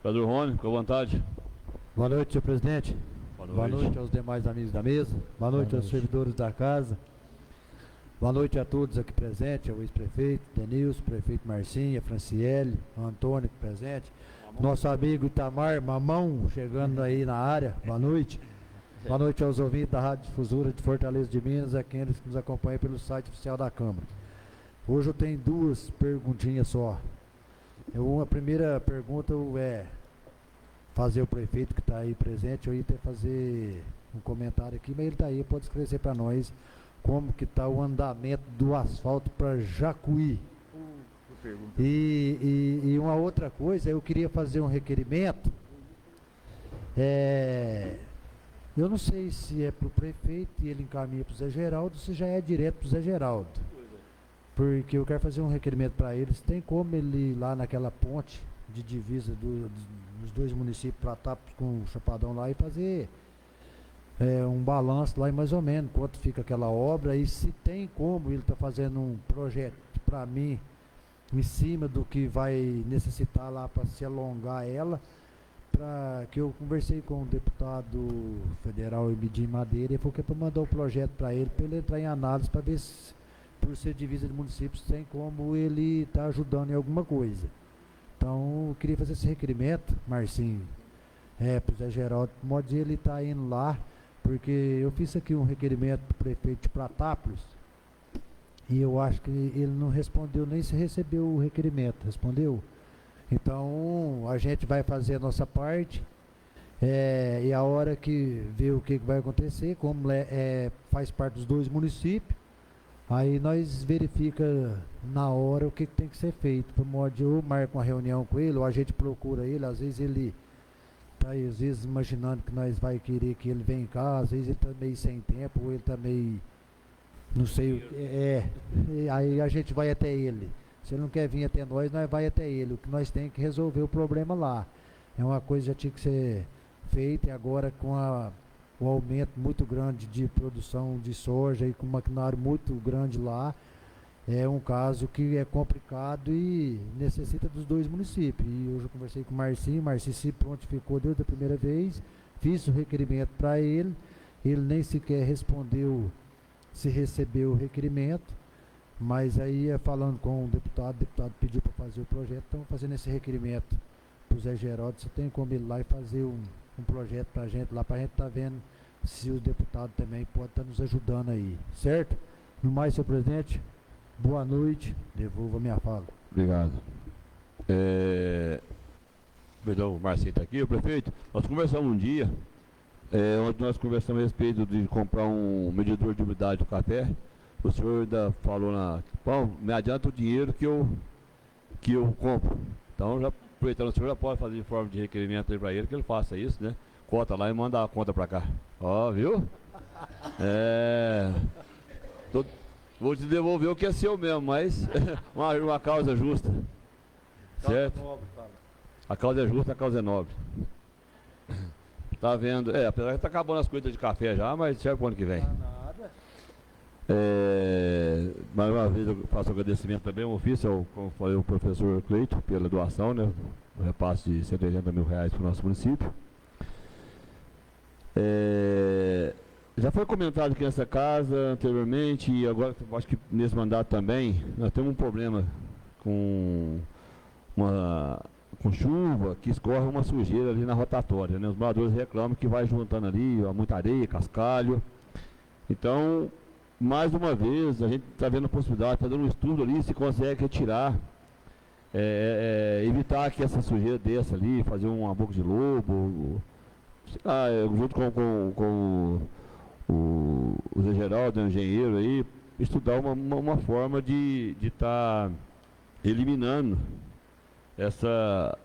Vereador Rony, com vontade. Boa noite, senhor presidente. Boa noite aos demais amigos da mesa. Boa noite aos servidores da casa. Boa noite a todos aqui presentes, ao ex-prefeito Denilson, prefeito Marcinho, a Franciele, o Antônio aqui presente. Nosso amigo Itamar Mamão, chegando aí na área. Boa noite. Boa noite aos ouvintes da Rádio Difusora de Fortaleza de Minas, aqueles que nos acompanham pelo site oficial da Câmara. Hoje eu tenho duas perguntinhas só. A primeira pergunta é fazer o prefeito que está aí presente, eu ia ter que fazer um comentário aqui, mas ele está aí, pode escrever para nós como que está o andamento do asfalto para Jacuí. E uma outra coisa, eu queria fazer um requerimento, eu não sei se é para o prefeito e ele encaminha para o Zé Geraldo, se já é direto para o Zé Geraldo, porque eu quero fazer um requerimento para ele, se tem como ele ir lá naquela ponte de divisa dos dois municípios para estar com o Chapadão lá e fazer um balanço lá e mais ou menos quanto fica aquela obra e se tem como ele está fazendo um projeto para mim em cima do que vai necessitar lá para se alongar ela, para que eu conversei com o deputado federal Ebidim Madeira e falou que é para mandar o projeto para ele entrar em análise para ver se, por ser divisa de municípios, tem como ele estar ajudando em alguma coisa. Então, eu queria fazer esse requerimento, Marcinho, para o Zé Geraldo, de modo de ele estar indo lá, porque eu fiz aqui um requerimento para o prefeito de Pratápolis, e eu acho que ele não respondeu nem se recebeu o requerimento, respondeu? Então, a gente vai fazer a nossa parte, e a hora que ver o que vai acontecer, como faz parte dos dois municípios, aí nós verifica na hora o que tem que ser feito, para modo de ou marca uma reunião com ele, ou a gente procura ele, às vezes ele está às vezes imaginando que nós vai querer que ele venha em casa, às vezes ele está meio sem tempo, ou ele está meio, não sei o que, aí a gente vai até ele. Se ele não quer vir até nós vai até ele, o que nós temos que resolver o problema lá. É uma coisa que já tinha que ser feita, e agora com o aumento muito grande de produção de soja e com um maquinário muito grande lá, é um caso que é complicado e necessita dos dois municípios. E hoje eu conversei com o Marcinho se prontificou desde a primeira vez, fiz o requerimento para ele nem sequer respondeu se recebeu o requerimento, mas aí falando com o deputado pediu para fazer o projeto, então fazendo esse requerimento para o Zé Geraldo, você tem como ir lá e fazer um projeto para a gente lá, para a gente estar vendo se o deputado também pode estar nos ajudando aí, certo? No mais, senhor presidente, boa noite, devolvo a minha fala. Obrigado. Perdão, o Marcinho está aqui, o prefeito. Nós conversamos um dia, onde nós conversamos a respeito de comprar um medidor de umidade do café. O senhor ainda falou bom, me adianta o dinheiro que eu compro. Então, já aproveitando, o senhor já pode fazer de forma de requerimento aí para ele, que ele faça isso, né? Cota lá e manda a conta para cá. Ó, viu? Vou te devolver o que é seu mesmo, mas uma causa justa. Certo? A causa é justa, a causa é nobre. Tá vendo? Apesar que tá acabando as coisas de café já, mas serve pro ano que vem. Mais uma vez eu faço agradecimento também, um ofício, como falei, o professor Cleito, pela doação, né? O repasse de R$180 mil para o nosso município. Já foi comentado aqui nessa casa anteriormente, e agora acho que nesse mandato também, nós temos um problema com chuva, que escorre uma sujeira ali na rotatória, né? Os moradores reclamam que vai juntando ali muita areia, cascalho. Então, mais uma vez, a gente está vendo a possibilidade, está dando um estudo ali, se consegue retirar, evitar que essa sujeira desça ali, fazer uma boca de lobo, junto com o Zé Geraldo, o engenheiro aí, estudar uma forma de estar eliminando essa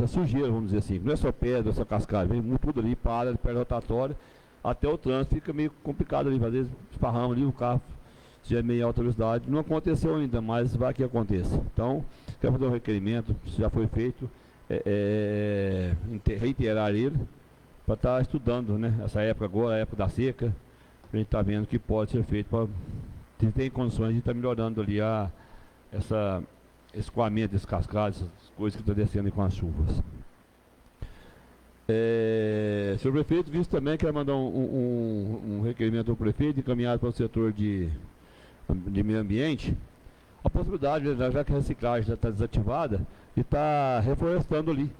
sujeira, vamos dizer assim. Não é só pedra, só cascalho, vem tudo ali, para perto da rotatória, até o trânsito fica meio complicado ali, às vezes esparrama ali o carro, se é meio alta velocidade. Não aconteceu ainda, mas vai que aconteça. Então, quero fazer um requerimento, se já foi feito, reiterar ele, para estar estudando, né? Essa época agora, a época da seca, a gente está vendo que pode ser feito para ter condições de estar melhorando ali esse escoamento desse cascalho, essas coisas que estão descendo com as chuvas. Senhor prefeito, visto também, quero mandar um requerimento ao prefeito encaminhado para o setor de meio ambiente, a possibilidade, já que a reciclagem já está desativada, de estar reflorestando ali,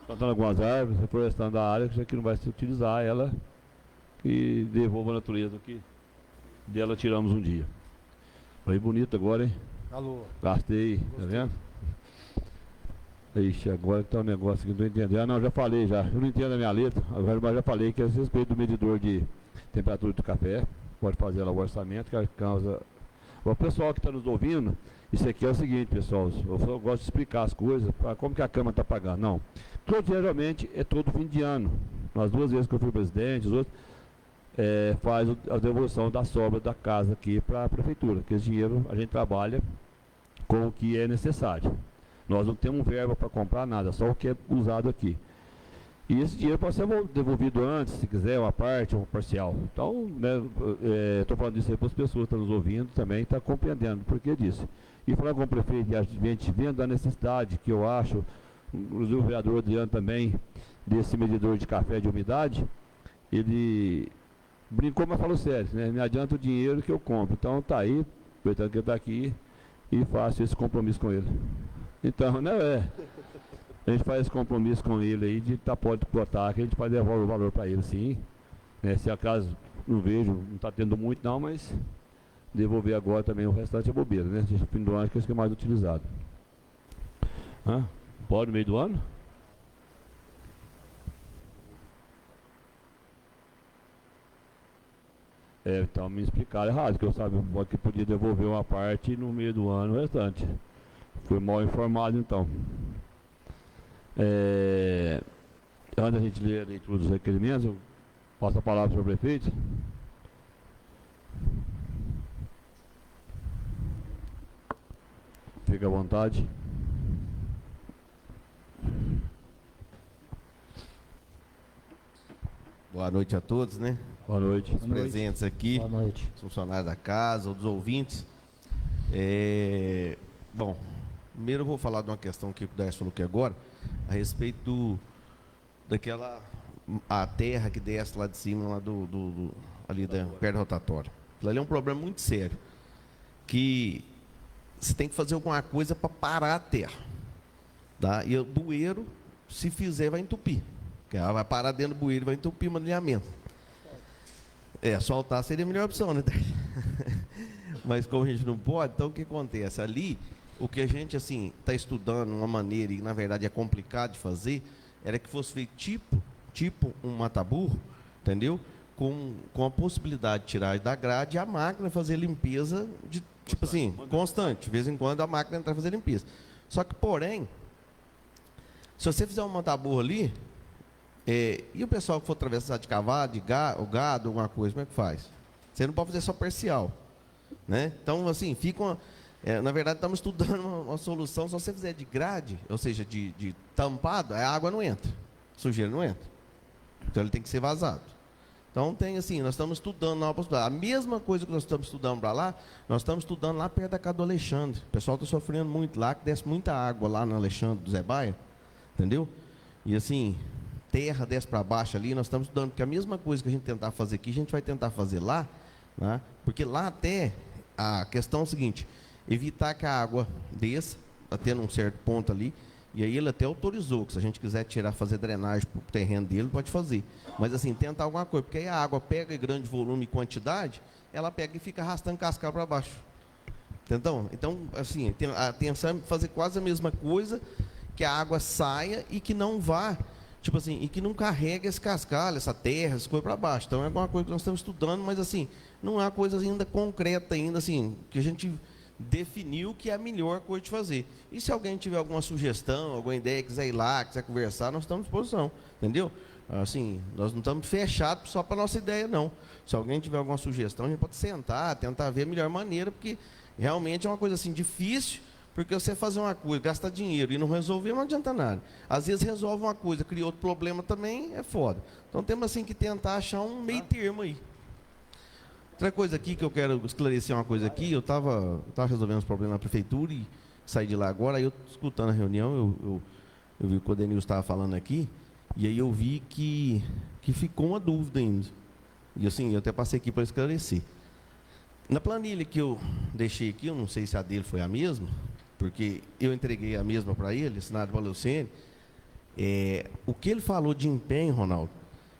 plantando algumas árvores, reflorestando a área que não vai se utilizar ela, e devolva a natureza que dela tiramos um dia. Foi bonito agora, hein? Alô. Gastei, tá vendo? Ixi, agora tá um negócio que não estou entendendo. Não, já falei já. Eu não entendo a minha letra, mas já falei que a respeito do medidor de temperatura do café, pode fazer lá o orçamento, que a causa. O pessoal que está nos ouvindo, isso aqui é o seguinte, pessoal, eu só gosto de explicar as coisas, como que a Câmara está pagando. Não. Geralmente é todo fim de ano. Nas 2 vezes que eu fui presidente, os outros, faz a devolução da sobra da casa aqui para a prefeitura, porque esse dinheiro a gente trabalha com o que é necessário. Nós não temos verba para comprar nada, só o que é usado aqui. E esse dinheiro pode ser devolvido antes, se quiser, uma parte ou parcial. Então, estou falando isso aí para as pessoas que estão nos ouvindo também, estão compreendendo o porquê disso. E falar com o prefeito de gente vendo a necessidade que eu acho, inclusive o vereador Adriano também, desse medidor de café de umidade, ele brincou, mas falou sério, né? Me adianta o dinheiro que eu compro. Então está aí, aproveitando que ele está aqui, e faço esse compromisso com ele. Então, né, a gente faz esse compromisso com ele aí, de pode botar, que a gente pode levar o valor para ele, sim. Né? Se acaso não vejo, não está tendo muito não, mas devolver agora também o restante é bobeira, né? No fim do ano que é isso que é mais utilizado. Pode no meio do ano? Então me explicaram errado, que eu sabia que podia devolver uma parte e no meio do ano o restante. Fui mal informado então. Antes da gente ler a leitura dos requerimentos, eu passo a palavra para o prefeito. Fique à vontade. Boa noite a todos, né? Boa noite. Os presentes aqui, Boa noite. os funcionários da casa, os ouvintes. Bom, primeiro eu vou falar de uma questão que o Décio falou aqui agora, a respeito daquela a terra que desce lá de cima, lá ali perto da rotatória. Aquilo ali é um problema muito sério, que você tem que fazer alguma coisa para parar a terra. Tá? E o bueiro, se fizer, vai entupir. Porque ela vai parar dentro do bueiro e vai entupir o manilhamento. Soltar seria a melhor opção, né? Mas como a gente não pode, então o que acontece? Ali, o que a gente, assim, está estudando uma maneira, e na verdade é complicado de fazer, era que fosse feito tipo um mata-burro, entendeu? Com a possibilidade de tirar da grade e a máquina fazer limpeza, tipo assim, constante. De vez em quando a máquina entra fazer limpeza. Só que, porém, se você fizer um mata-burro ali, e o pessoal que for atravessar de cavalo, o gado, alguma coisa, como é que faz? Você não pode fazer só parcial, né? Então, assim, na verdade, estamos estudando uma solução, se você fizer de grade, ou seja, de tampado, a água não entra, a sujeira não entra. Então, ele tem que ser vazado. Então, nós estamos estudando uma possibilidade. A mesma coisa que nós estamos estudando para lá, nós estamos estudando lá perto da casa do Alexandre. O pessoal está sofrendo muito lá, que desce muita água lá no Alexandre do Zé Baia, entendeu? E assim, terra desce para baixo ali, nós estamos estudando, porque a mesma coisa que a gente tentar fazer aqui, a gente vai tentar fazer lá, né? Porque lá até, a questão é o seguinte, evitar que a água desça, até num certo ponto ali, e aí ele até autorizou, que se a gente quiser fazer drenagem para o terreno dele, pode fazer. Mas assim, tentar alguma coisa, porque aí a água pega em grande volume e quantidade, ela pega e fica arrastando cascalho para baixo. Entendeu? Então, assim, a atenção é fazer quase a mesma coisa, que a água saia e que não vá, tipo assim, e que não carregue esse cascalho, essa terra, essa coisa para baixo. Então é alguma coisa que nós estamos estudando, mas assim, não é uma coisa ainda concreta ainda, assim, que a gente definiu que é a melhor coisa de fazer. E se alguém tiver alguma sugestão, alguma ideia, quiser ir lá, quiser conversar, nós estamos à disposição, entendeu? Assim, nós não estamos fechados só para a nossa ideia, não. Se alguém tiver alguma sugestão, a gente pode sentar, tentar ver a melhor maneira, porque realmente é uma coisa assim difícil, porque você fazer uma coisa, gastar dinheiro e não resolver, não adianta nada. Às vezes resolve uma coisa, cria outro problema também, é foda. Então temos assim que tentar achar um meio termo aí. Outra coisa aqui que eu quero esclarecer uma coisa aqui, eu estava resolvendo os problemas na prefeitura e saí de lá agora, aí eu escutando a reunião, eu vi o que o Denilson estava falando aqui, e aí eu vi que ficou uma dúvida ainda. E assim, eu até passei aqui para esclarecer. Na planilha que eu deixei aqui, eu não sei se a dele foi a mesma, porque eu entreguei a mesma para ele, assinado pela Leucene, o que ele falou de empenho, Ronaldo,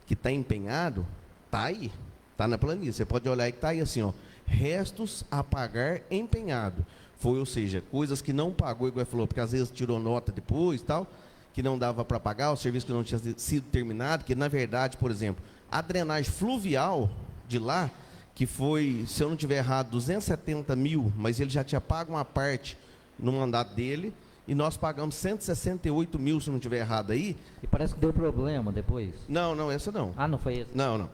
que está empenhado, está aí. Está na planilha, você pode olhar aí que está aí assim, ó, restos a pagar empenhado. Foi, ou seja, coisas que não pagou, igual ele falou, porque às vezes tirou nota depois e tal, que não dava para pagar, o serviço que não tinha sido terminado, que na verdade, por exemplo, a drenagem fluvial de lá, que foi, se eu não estiver errado, 270 mil, mas ele já tinha pago uma parte no mandato dele, e nós pagamos 168 mil, se não estiver errado aí. E parece que deu problema depois. Não, essa não. Ah, não foi esse? Não.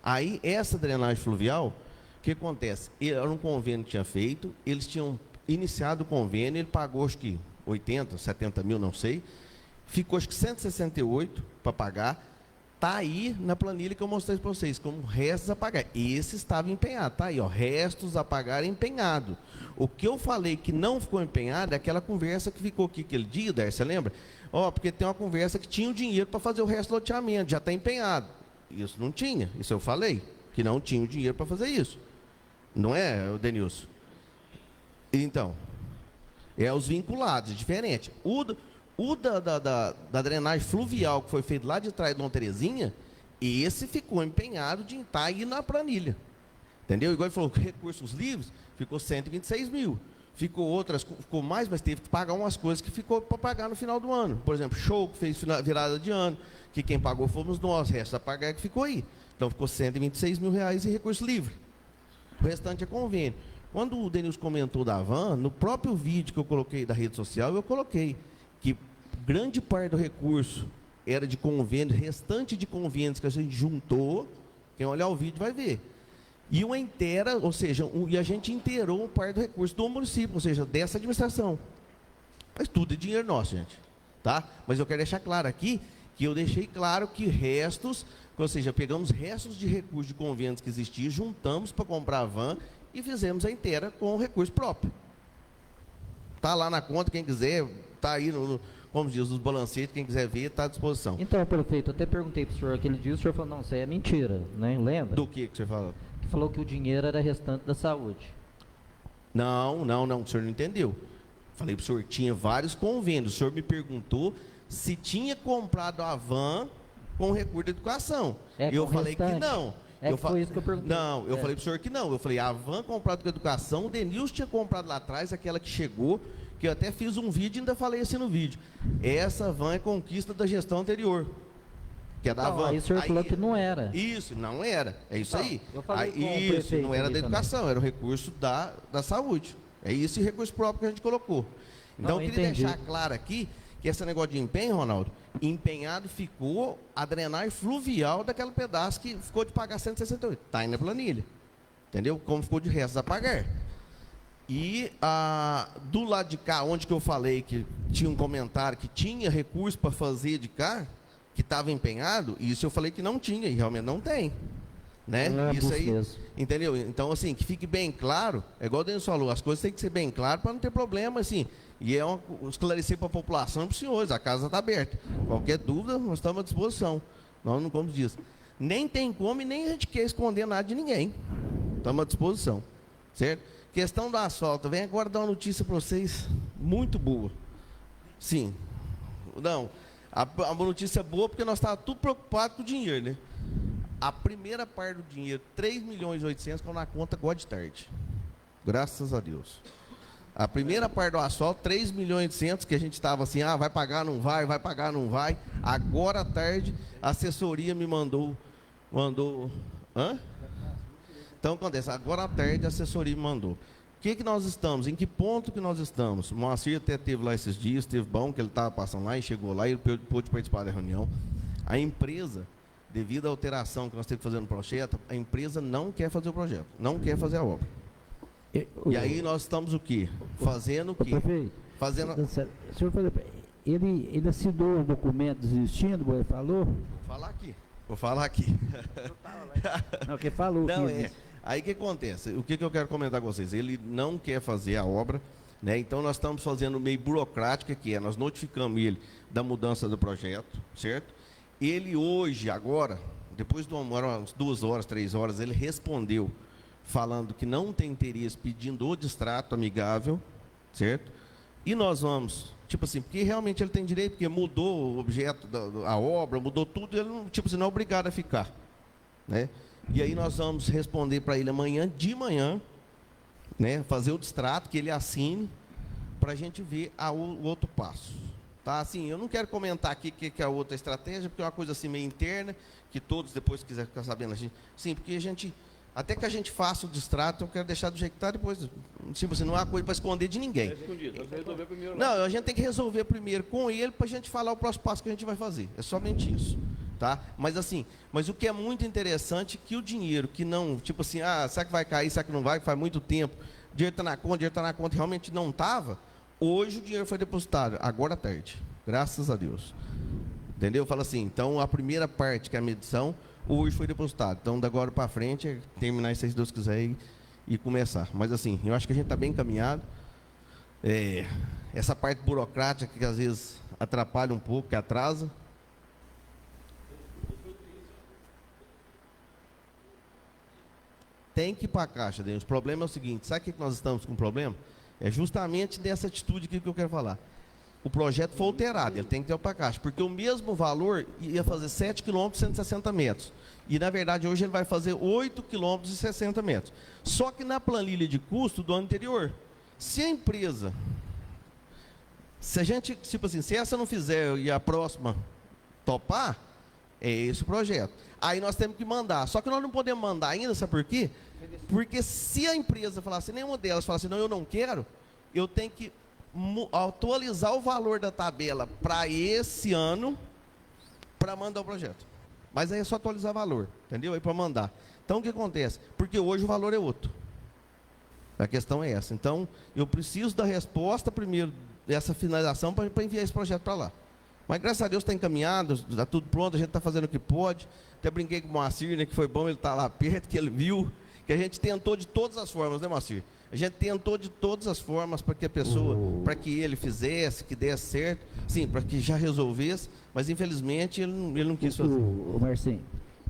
Aí, essa drenagem fluvial, o que acontece? Era um convênio que tinha feito, eles tinham iniciado o convênio, ele pagou, acho que 80, 70 mil, não sei. Ficou acho que 168 para pagar. Está aí na planilha que eu mostrei para vocês, como restos a pagar. Esse estava empenhado, está aí, ó, restos a pagar empenhado. O que eu falei que não ficou empenhado é aquela conversa que ficou aqui aquele dia, Darcy, você lembra? Ó, porque tem uma conversa que tinha o dinheiro para fazer o resto do loteamento, já está empenhado. Isso não tinha, isso eu falei, que não tinha o dinheiro para fazer isso. Não é, Denilson? Então, é os vinculados, é diferente. O da drenagem fluvial que foi feito lá de trás de Dom Terezinha, esse ficou empenhado de estar aí na planilha. Entendeu? Igual ele falou, recursos livres, ficou 126 mil. Ficou mais, mas teve que pagar umas coisas que ficou para pagar no final do ano. Por exemplo, show que fez virada de ano, que quem pagou fomos nós, o resto a pagar que ficou aí. Então ficou 126 mil reais em recurso livre. O restante é convênio. Quando o Denilson comentou da van, no próprio vídeo que eu coloquei da rede social, eu coloquei que grande parte do recurso era de convênio, restante de convênios que a gente juntou, quem olhar o vídeo vai ver. E uma inteira, ou seja, e a gente inteirou um parte do recurso do município, ou seja, dessa administração. Mas tudo é dinheiro nosso, gente. Tá? Mas eu quero deixar claro aqui, que eu deixei claro que restos, ou seja, pegamos restos de recursos de convênios que existiam, juntamos para comprar a van e fizemos a inteira com o recurso próprio. Está lá na conta, quem quiser, está aí, como diz, nos balancetes, quem quiser ver, está à disposição. Então, prefeito, eu até perguntei para o senhor aquele dia, o senhor falou, não, isso aí é mentira, né? Lembra? Do que você falou? Que falou que o dinheiro era restante da saúde. Não, o senhor não entendeu. Falei para o senhor, tinha vários convênios. O senhor me perguntou se tinha comprado a van com recurso da educação. Eu falei que não. Foi isso que eu perguntei. Não, eu falei para o senhor que não. Eu falei, a van comprada com educação, o Denilson tinha comprado lá atrás, aquela que chegou, que eu até fiz um vídeo e ainda falei assim no vídeo. Essa van é conquista da gestão anterior. Que é da van. Aí o senhor falou que não era. Isso, não era. É isso aí. Eu falei com o isso, prefeito não era da educação, também. era o recurso da saúde. É esse recurso próprio que a gente colocou. Então, eu queria deixar claro aqui que esse negócio de empenho, Ronaldo, empenhado ficou a drenagem fluvial daquele pedaço que ficou de pagar 168. Está aí na planilha. Entendeu? Como ficou de restos a pagar. E do lado de cá, onde que eu falei que tinha um comentário que tinha recurso para fazer de cá, que estava empenhado, isso eu falei que não tinha, e realmente não tem. Né? Isso aí, mesmo. Entendeu? Então, assim, que fique bem claro, é igual o Denis falou, as coisas têm que ser bem claras para não ter problema, assim. E esclarecer para a população e para os senhores, a casa está aberta. Qualquer dúvida, nós estamos à disposição. Nós não, como diz, nem tem como e nem a gente quer esconder nada de ninguém. Estamos à disposição. Certo? Questão do asfalto, vem agora dar uma notícia para vocês muito boa. Sim. Não. A notícia boa porque nós estávamos tudo preocupados com o dinheiro, né? A primeira parte do dinheiro, 3 milhões e 800, caiu na conta agora de tarde. Graças a Deus. A primeira parte do asfalto, 3 milhões e 800, que a gente estava assim, vai pagar, não vai, vai pagar, não vai. Agora à tarde, a assessoria me mandou. Hã? Então, acontece, agora à tarde a assessoria me mandou. O que nós estamos? Em que ponto que nós estamos? O Moacir até esteve lá esses dias, esteve bom, que ele estava passando lá e chegou lá e ele pôde participar da reunião. A empresa, devido à alteração que nós temos que fazer no projeto, a empresa não quer fazer o projeto, não quer fazer a obra. E aí nós estamos o quê? Fazendo o quê? Fazendo... Ele assinou o documento desistindo, como ele falou? Vou falar aqui. Não, que falou. Não, Aí o que acontece? O que eu quero comentar com vocês? Ele não quer fazer a obra, né? Então nós estamos fazendo meio burocrática, que é, nós notificamos ele da mudança do projeto, certo? Ele hoje, agora, depois de umas 2 horas, 3 horas, ele respondeu, falando que não tem interesse, pedindo o distrato amigável, certo? E nós vamos, tipo assim, porque realmente ele tem direito, porque mudou o objeto da obra, mudou tudo, ele não, tipo assim, não é obrigado a ficar, né? E aí nós vamos responder para ele amanhã, de manhã, né, fazer o distrato, que ele assine, para a gente ver o outro passo. Tá? Assim, eu não quero comentar aqui o que é a outra estratégia, porque é uma coisa assim meio interna, que todos depois quiserem ficar sabendo. Sim, porque a gente, até que a gente faça o distrato, eu quero deixar do jeito que está depois. Tipo assim, não há coisa para esconder de ninguém. Não, a gente tem que resolver primeiro com ele, para a gente falar o próximo passo que a gente vai fazer. É somente isso. Tá? Mas assim, o que é muito interessante é que o dinheiro que não, tipo assim, será que vai cair, será que não vai, faz muito tempo, o dinheiro está na conta, realmente não estava, Hoje o dinheiro foi depositado, agora à tarde, graças a Deus. Entendeu? Fala assim, então a primeira parte, que é a medição, hoje foi depositado. Então, da agora para frente, é terminar isso aí, se Deus quiser, e começar. Mas assim, eu acho que a gente está bem encaminhado. Essa parte burocrática que às vezes atrapalha um pouco, que atrasa. Tem que ir para a Caixa, Denis. O problema é o seguinte, sabe o que nós estamos com problema? É justamente dessa atitude aqui que eu quero falar. O projeto foi alterado, ele tem que ter para a Caixa, porque o mesmo valor ia fazer 7 km e 160 metros. E, na verdade, hoje ele vai fazer 8 km e 60 metros. Só que na planilha de custo do ano anterior, se a empresa, se a gente, tipo assim, se essa não fizer e a próxima topar, é esse o projeto. Aí nós temos que mandar. Só que nós não podemos mandar ainda, sabe por quê? Porque se a empresa falar assim, nenhuma delas falar assim, não, eu não quero, eu tenho que atualizar o valor da tabela para esse ano para mandar o projeto. Mas aí é só atualizar o valor, entendeu? Aí para mandar. Então o que acontece? Porque hoje o valor é outro. A questão é essa. Então eu preciso da resposta primeiro dessa finalização para enviar esse projeto para lá. Mas graças a Deus está encaminhado, está tudo pronto, a gente está fazendo o que pode. Até brinquei com o Moacir, né, que foi bom ele estar lá perto, que ele viu, que a gente tentou de todas as formas, né, Moacir? A gente tentou de todas as formas para que a pessoa, para que ele fizesse, que desse certo, sim, para que já resolvesse, mas infelizmente ele não quis fazer. O Marcinho,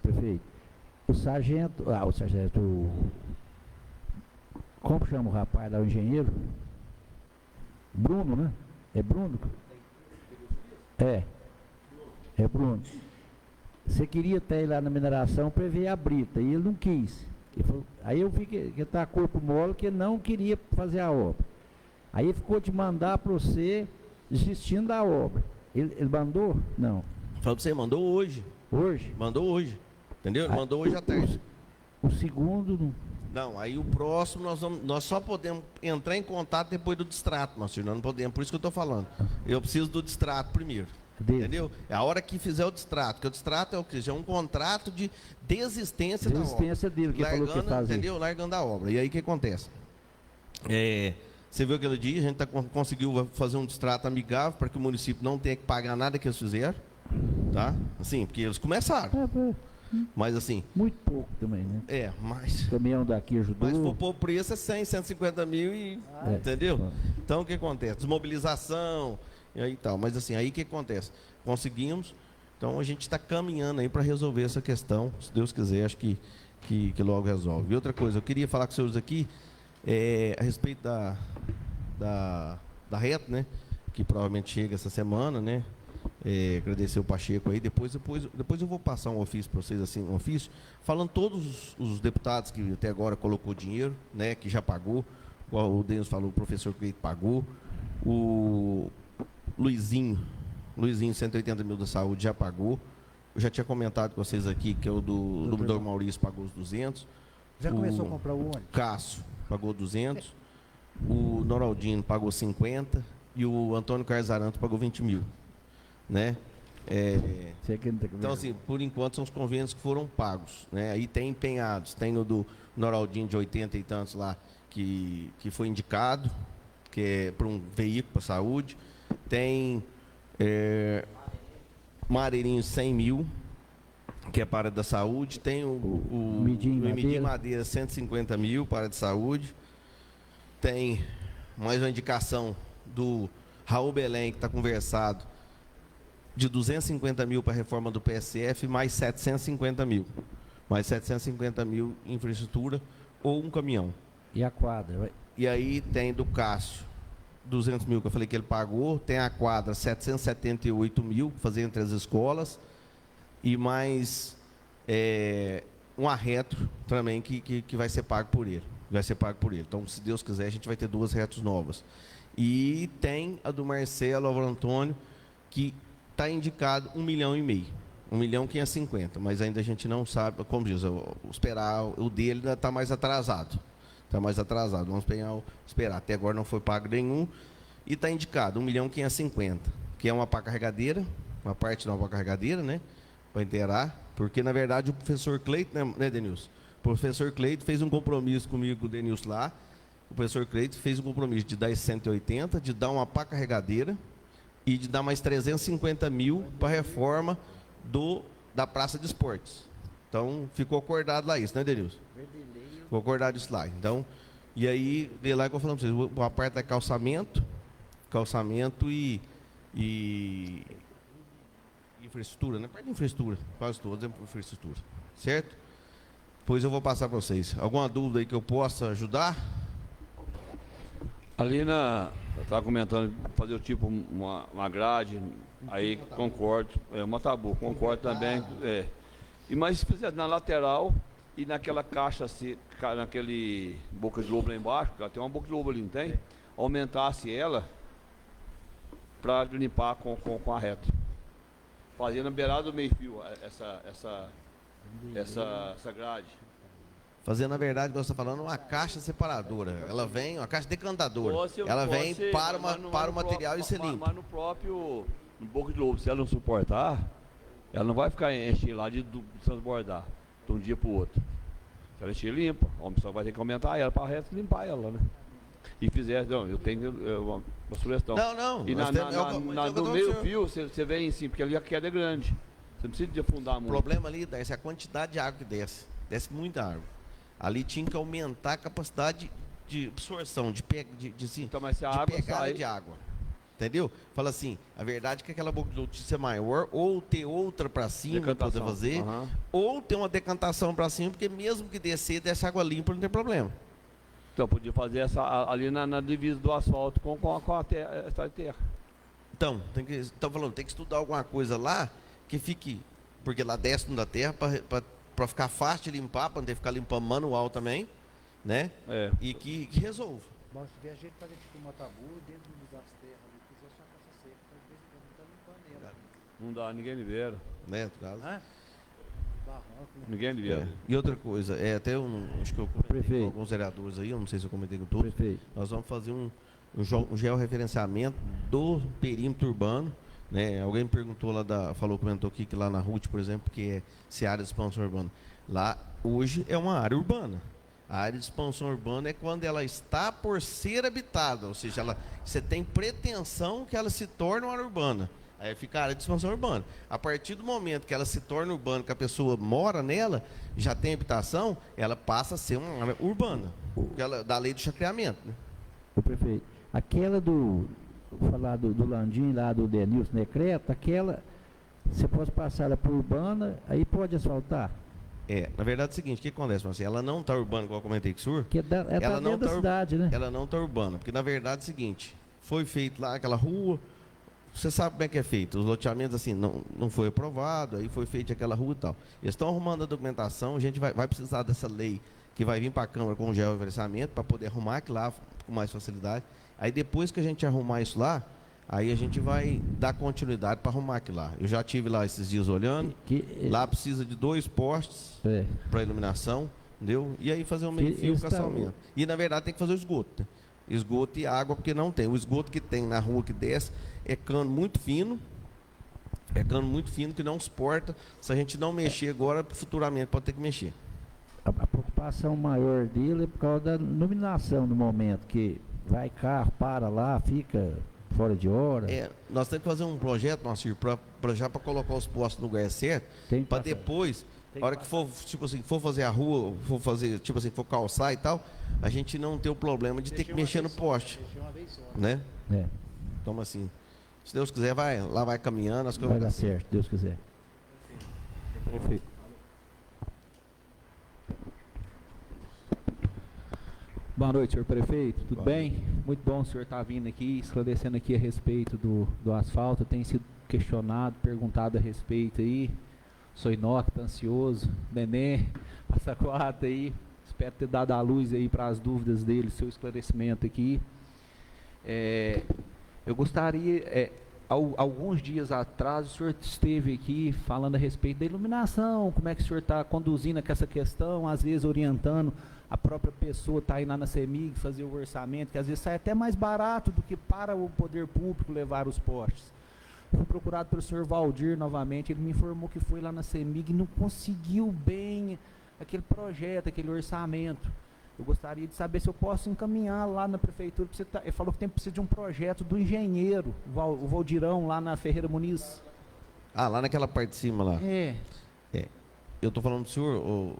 prefeito, o sargento, como chama o rapaz lá, o engenheiro? Bruno, né? É Bruno? É Bruno. Você queria ter ir lá na mineração para ver a brita, e ele não quis. Ele falou, aí eu vi que ele está corpo mole, que ele não queria fazer a obra. Aí ele ficou de mandar para você, desistindo da obra. Ele mandou? Não. Falou para você, mandou hoje. Hoje? Mandou hoje. Entendeu? Ele mandou hoje à tarde. O segundo... Não, aí o próximo nós só podemos entrar em contato depois do distrato, Marcelo, nós não podemos, por isso que eu estou falando. Eu preciso do distrato primeiro. Entendeu? É a hora que fizer o distrato, porque o distrato é o que? Já é um contrato de desistência da obra. Desistência dele, que falou que ia fazer. Entendeu? Largando a obra. E aí o que acontece? Você viu aquele dia, a gente conseguiu fazer um distrato amigável para que o município não tenha que pagar nada que eles fizeram. Tá? Assim, porque eles começaram. Mas assim... Muito pouco também, né? Mas... O caminhão daqui ajudou. Mas se for pôr o preço é 100, 150 mil e... entendeu? Então o que acontece? Desmobilização... E aí tal, mas assim, aí o que acontece? Conseguimos, então a gente está caminhando aí para resolver essa questão, se Deus quiser, acho que logo resolve. E outra coisa, eu queria falar com os senhores aqui, a respeito da reta, né, que provavelmente chega essa semana, né, agradecer o Pacheco aí, depois eu vou passar um ofício para vocês, assim, um ofício, falando todos os deputados que até agora colocou dinheiro, né, que já pagou, o Denis falou, o professor Cleito pagou, o Luizinho, 180 mil da saúde já pagou. Eu já tinha comentado com vocês aqui que o do Dr. Maurício pagou os 200. Já começou a comprar o ônibus? Cássio pagou 200. O Noraldino pagou 50. E o Antônio Carlos Aranto pagou 20 mil. Né? Então, assim, por enquanto são os convênios que foram pagos. Né? Aí tem empenhados. Tem o do Noraldino de 80 e tantos lá que foi indicado, que é para um veículo para saúde. Tem Mareirinho 100 mil, que é para a área da saúde. Tem o Midim Madeira 150 mil para a área de saúde. Tem mais uma indicação do Raul Belém, que está conversado, de 250 mil para a reforma do PSF, mais 750 mil. Mais 750 mil em infraestrutura ou um caminhão. E a quadra? E aí tem do Cássio, 200 mil que eu falei que ele pagou, tem a quadra 778 mil, fazer entre as escolas, e mais um arretro também que vai ser pago por ele. Vai ser pago por ele. Então, se Deus quiser, a gente vai ter 2 retos novas. E tem a do Marcelo Álvaro Antônio, que está indicado 1,5 milhão. 1.550.000, mas ainda a gente não sabe, como diz, esperar, o dele ainda está mais atrasado. Está mais atrasado, vamos esperar. Até agora não foi pago nenhum. E está indicado 1.550.000, que é uma pá carregadeira, uma parte de uma pá carregadeira, né? Para inteirar. Porque, na verdade, o professor Cleito, né, Denilson? O professor Cleito fez um compromisso comigo, com o Denilson lá, o professor Cleito fez um compromisso de dar 180, de dar uma pá carregadeira e de dar mais 350 mil para a reforma da Praça de Esportes. Então, ficou acordado lá isso, né, Denilson? Ficou acordado isso lá. Então, e aí, veio lá que eu falei para vocês, a parte é calçamento e infraestrutura, né? Parte de infraestrutura, quase todas é infraestrutura, certo? Pois eu vou passar para vocês. Alguma dúvida aí que eu possa ajudar? Ali eu estava comentando, fazer o tipo uma grade, aí concordo, uma tabu, concordo também. Mas se fizer na lateral e naquela caixa, naquele boca de lobo lá embaixo, tem uma boca de lobo ali, não tem? Aumentasse ela para limpar com a reta. Fazendo na beirada do meio-fio essa grade. Fazendo, na verdade, como você está falando, uma caixa separadora. Ela vem, uma caixa decantadora. Ela vem para o material e você limpa. Mas no boca de lobo, se ela não suportar, ela não vai ficar enchendo lá de transbordar de um dia para o outro. Se ela encher, limpa. A pessoa vai ter que aumentar ela para a reta limpar ela, né? E fizer, não, eu tenho uma sugestão. Não. E no meio-fio, você vem em cima, porque ali a queda é grande. Você não precisa de afundar muito. O problema ali é a quantidade de água que desce. Desce muita água. Ali tinha que aumentar a capacidade de absorção, de pegada de água. Entendeu? Fala assim, a verdade é que aquela boca de notícia é maior, ou ter outra para cima para poder fazer, ou ter uma decantação para cima, porque mesmo que desce água limpa, não tem problema. Então, podia fazer essa ali na divisa do asfalto com a terra. Então, tem que estudar alguma coisa lá que fique, porque lá desce no da terra para ficar fácil de limpar, para não ter que ficar limpando manual também, né? E que resolva. Mas se tiver jeito de fazer tipo uma tabu dentro das terras, ali, quiser só caça seca, então de vez em quando tá limpando ela. Não dá, ninguém libera. Né, no caso? Barranco, né? Ninguém libera. E outra coisa, até acho que eu comentei com alguns vereadores aí, eu não sei se eu comentei com todos. Nós vamos fazer um georreferenciamento do perímetro urbano, né? Alguém me perguntou comentou aqui que lá na RUT, por exemplo, que é se área de expansão urbana. Lá hoje é uma área urbana. A área de expansão urbana é quando ela está por ser habitada, ou seja, você tem pretensão que ela se torne uma área urbana. Aí fica a área de expansão urbana. A partir do momento que ela se torna urbana, que a pessoa mora nela, já tem habitação, ela passa a ser uma área urbana, da lei do chacreamento. Né? O prefeito, aquela vou falar do Landim lá, do Denilson Decreto, aquela, você pode passar ela por urbana, aí pode asfaltar? Na verdade é o seguinte, o que acontece, Marcelo? Ela não está urbana, igual eu comentei com o senhor. Ela não está da cidade, né? Ela não está urbana, porque na verdade é o seguinte, foi feito lá aquela rua, você sabe como é que é feito, os loteamentos assim, não foi aprovado, aí foi feita aquela rua e tal. Eles estão arrumando a documentação, a gente vai precisar dessa lei que vai vir para a Câmara com o georreferenciamento para poder arrumar aquilo lá com mais facilidade. Aí depois que a gente arrumar isso lá, aí a gente vai dar continuidade para arrumar aquilo lá. Eu já estive lá esses dias olhando, lá precisa de 2 postes para iluminação, entendeu? E aí fazer um meio-fio com assalmento. E na verdade tem que fazer o esgoto, né? Esgoto e água, porque não tem. O esgoto que tem na rua que desce é cano muito fino, que não suporta. Se a gente não mexer agora, futuramente pode ter que mexer. A preocupação maior dele é por causa da iluminação no momento, que vai carro, para lá, fica fora de hora. Nós temos que fazer um projeto, Marcir, para colocar os postos no lugar certo, para depois, a hora que for, tipo assim, for fazer a rua, for fazer, tipo assim, for calçar e tal, a gente não ter o problema de ter que mexer no poste. Né? Então, assim, se Deus quiser, vai caminhando, as coisas vai dar certo, Deus quiser. Perfeito. Boa noite, senhor prefeito, tudo bem? Muito bom o senhor estar vindo aqui, esclarecendo aqui a respeito do asfalto. Tem sido questionado, perguntado a respeito aí. Sou Inoc, ansioso, Nenê, Passaquata aí. Espero ter dado a luz aí para as dúvidas dele, seu esclarecimento aqui. Eu gostaria, alguns dias atrás, o senhor esteve aqui falando a respeito da iluminação, como é que o senhor está conduzindo essa questão, às vezes orientando a própria pessoa está aí lá na CEMIG fazer o orçamento, que às vezes sai até mais barato do que para o poder público levar os postes. Fui procurado pelo senhor Valdir novamente, ele me informou que foi lá na CEMIG e não conseguiu bem aquele projeto, aquele orçamento. Eu gostaria de saber se eu posso encaminhar lá na prefeitura. Ele falou que precisa de um projeto do engenheiro, o Valdirão, lá na Ferreira Muniz. Ah, lá naquela parte de cima lá. É. Eu estou falando do senhor,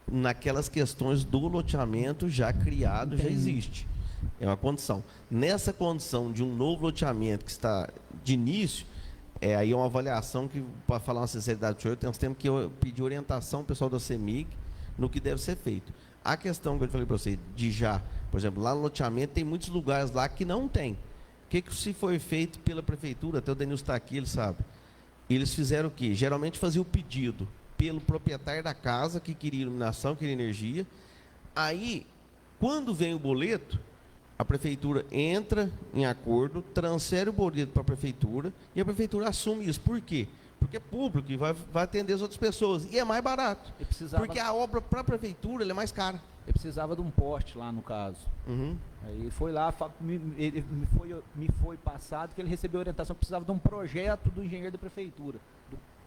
naquelas questões do loteamento já criado, já existe. É uma condição. Nessa condição de um novo loteamento que está de início, aí é uma avaliação que, para falar uma sinceridade do senhor, nós temos que pedir orientação ao pessoal da CEMIG no que deve ser feito. A questão que eu falei para você, por exemplo, lá no loteamento tem muitos lugares lá que não tem. O que se foi feito pela prefeitura, até o Denilson está aqui, ele sabe. Eles fizeram o quê? Geralmente fazia o pedido pelo proprietário da casa que queria iluminação, queria energia. Aí, quando vem o boleto, a prefeitura entra em acordo, transfere o boleto para a prefeitura e a prefeitura assume isso. Por quê? Porque é público e vai atender as outras pessoas. E é mais barato. Porque a obra para a prefeitura é mais cara. Ele precisava de um poste lá, no caso. Uhum. Aí ele foi lá, me foi passado que ele recebeu orientação que precisava de um projeto do engenheiro da prefeitura.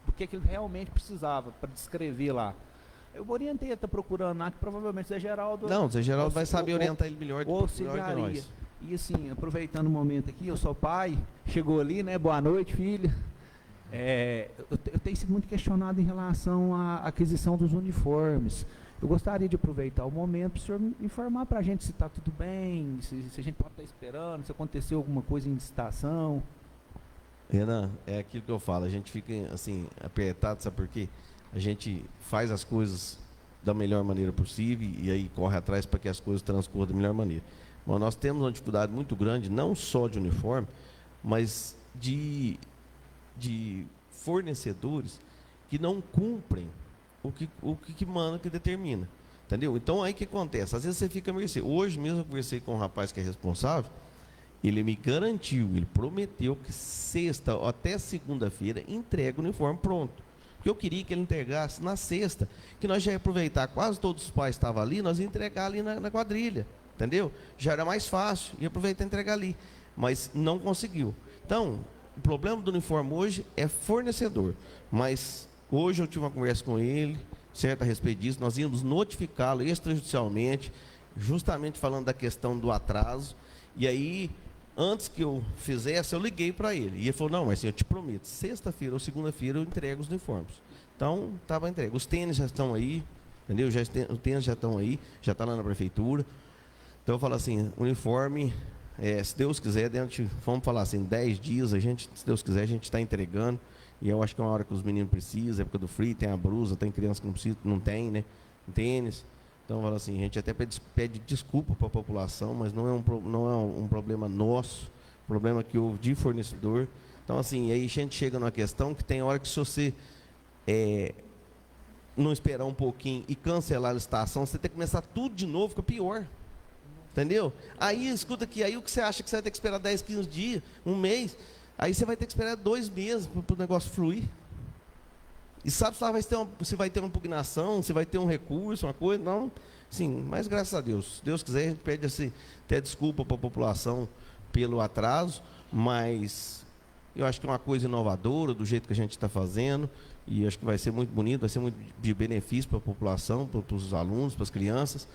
Do que ele realmente precisava, para descrever lá. Eu orientei, está procurando lá, que provavelmente o Zé Geraldo... Não, o Zé Geraldo vai saber orientar ele melhor do que nós. E assim, aproveitando o momento aqui, eu sou pai, chegou ali, né? Boa noite, filho. Eu tenho sido muito questionado em relação à aquisição dos uniformes. Eu gostaria de aproveitar o momento para o senhor informar para a gente se está tudo bem, se a gente pode estar esperando, se aconteceu alguma coisa em licitação. Renan, é aquilo que eu falo, a gente fica assim, apertado, sabe por quê? A gente faz as coisas da melhor maneira possível e aí corre atrás para que as coisas transcorram da melhor maneira. Mas nós temos uma dificuldade muito grande, não só de uniforme, mas de fornecedores que não cumprem o que manda, que determina. Entendeu? Então aí o que acontece? Às vezes você fica a mercê. Hoje mesmo eu conversei com um rapaz que é responsável, ele me garantiu, ele prometeu que sexta ou até segunda-feira entrega o uniforme pronto. Porque eu queria que ele entregasse na sexta, que nós já ia aproveitar, quase todos os pais estavam ali, nós ia entregar ali na quadrilha, entendeu? Já era mais fácil, ia aproveitar e entregar ali. Mas não conseguiu. Então, o problema do uniforme hoje é fornecedor. Mas hoje eu tive uma conversa com ele, certo, a respeito disso, nós íamos notificá-lo extrajudicialmente, justamente falando da questão do atraso, e aí... Antes que eu fizesse, eu liguei para ele. E ele falou, não, mas assim, eu te prometo, sexta-feira ou segunda-feira eu entrego os uniformes. Então, estava entregue. Os tênis já estão aí, entendeu? Os tênis já estão aí, já está lá na prefeitura. Então, eu falo assim, uniforme, se Deus quiser, vamos falar assim, 10 dias, se Deus quiser, a gente está entregando. E eu acho que é uma hora que os meninos precisam, época do frio, tem a blusa, tem criança que não precisa, não tem, né? Tênis. Então, fala assim, a gente até pede desculpa para a população, mas não é um problema nosso, problema que houve de fornecedor. Então, assim, aí a gente chega numa questão que tem hora que se você não esperar um pouquinho e cancelar a licitação, você tem que começar tudo de novo, fica pior. Entendeu? Aí, escuta aqui, aí o que você acha que você vai ter que esperar 10, 15 dias, um mês, aí você vai ter que esperar 2 meses para o negócio fluir. E sabe se vai ter uma impugnação, se vai ter um recurso, uma coisa, não. Sim, mas graças a Deus. Se Deus quiser, a gente pede assim, até desculpa para a população pelo atraso, mas eu acho que é uma coisa inovadora, do jeito que a gente está fazendo, e acho que vai ser muito bonito, vai ser muito de benefício para a população, para os alunos, para as crianças.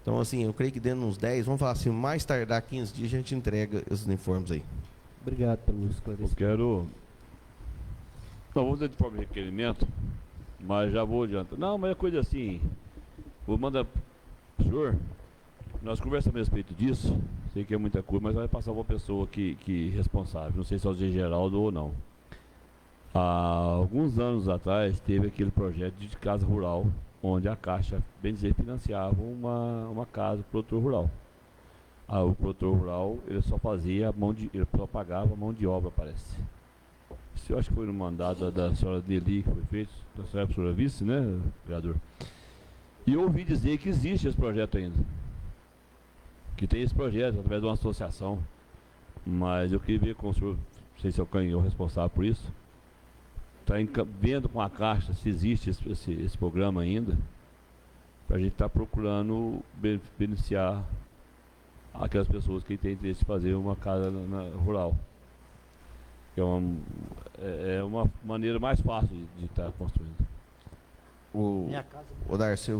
Então, assim, eu creio que dentro de uns 10, vamos falar assim, mais tardar 15 dias, a gente entrega esses uniformes aí. Obrigado pelo esclarecimento. Não, vou dizer de forma de requerimento, mas já vou adiantar. Não, mas é coisa assim, vou mandar para o senhor, nós conversamos a respeito disso, sei que é muita coisa, mas vai passar uma pessoa que responsável, não sei se é o Zé Geraldo ou não. Há alguns anos atrás, teve aquele projeto de casa rural, onde a Caixa, bem dizer, financiava uma casa para o produtor rural. O produtor rural, ele só pagava a mão de obra, parece. Eu acho que foi no mandato da senhora Deli que foi feito, da senhora professora vice, né, vereador? E eu ouvi dizer que existe esse projeto ainda. Que tem esse projeto, através de uma associação. Mas eu queria ver com o senhor, não sei se é o responsável por isso, está vendo com a Caixa se existe esse programa ainda, para a gente estar procurando beneficiar aquelas pessoas que têm interesse de fazer uma casa rural. É uma maneira mais fácil de estar construindo. Minha casa. O Darcy,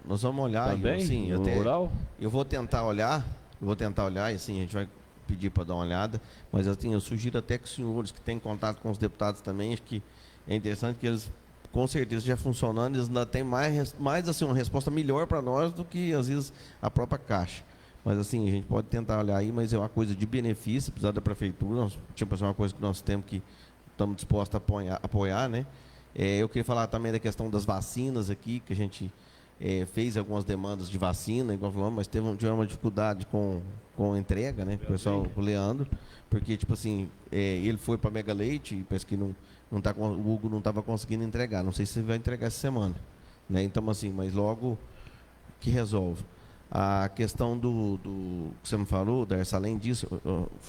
nós vamos olhar Também? assim, No rural? eu vou tentar olhar e assim, a gente vai pedir para dar uma olhada, mas assim, eu sugiro até que os senhores que têm contato com os deputados também, acho que é interessante que eles, com certeza, já funcionando, eles ainda têm mais assim, uma resposta melhor para nós do que, às vezes, a própria Caixa. Mas assim, a gente pode tentar olhar aí, mas é uma coisa de benefício, precisar da prefeitura, tipo, é uma coisa que nós temos que, estamos dispostos a apoiar, né? Eu queria falar também da questão das vacinas aqui, que a gente fez algumas demandas de vacina, igual falamos, mas tivemos uma dificuldade com a entrega, né? O pessoal, o Leandro, porque, tipo assim, ele foi para Mega Leite e parece que o Hugo não estava conseguindo entregar. Não sei se ele vai entregar essa semana, né? Então, assim, mas logo que resolve. A questão do que você me falou, Darcy, além disso,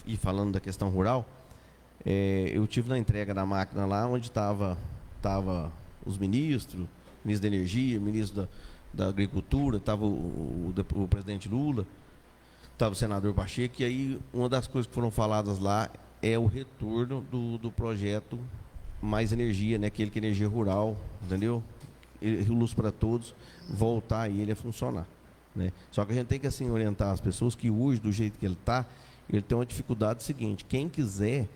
e falando da questão rural, eu tive na entrega da máquina lá, onde estava os ministros, ministro da Energia, ministro da Agricultura, estava o presidente Lula, estava o senador Pacheco, e aí uma das coisas que foram faladas lá é o retorno do projeto Mais Energia, né, aquele que é energia rural, entendeu? Rio Luz para Todos, voltar e ele a funcionar, né? Só que a gente tem que assim orientar as pessoas que hoje, do jeito que ele está, ele tem uma dificuldade seguinte: quem quiser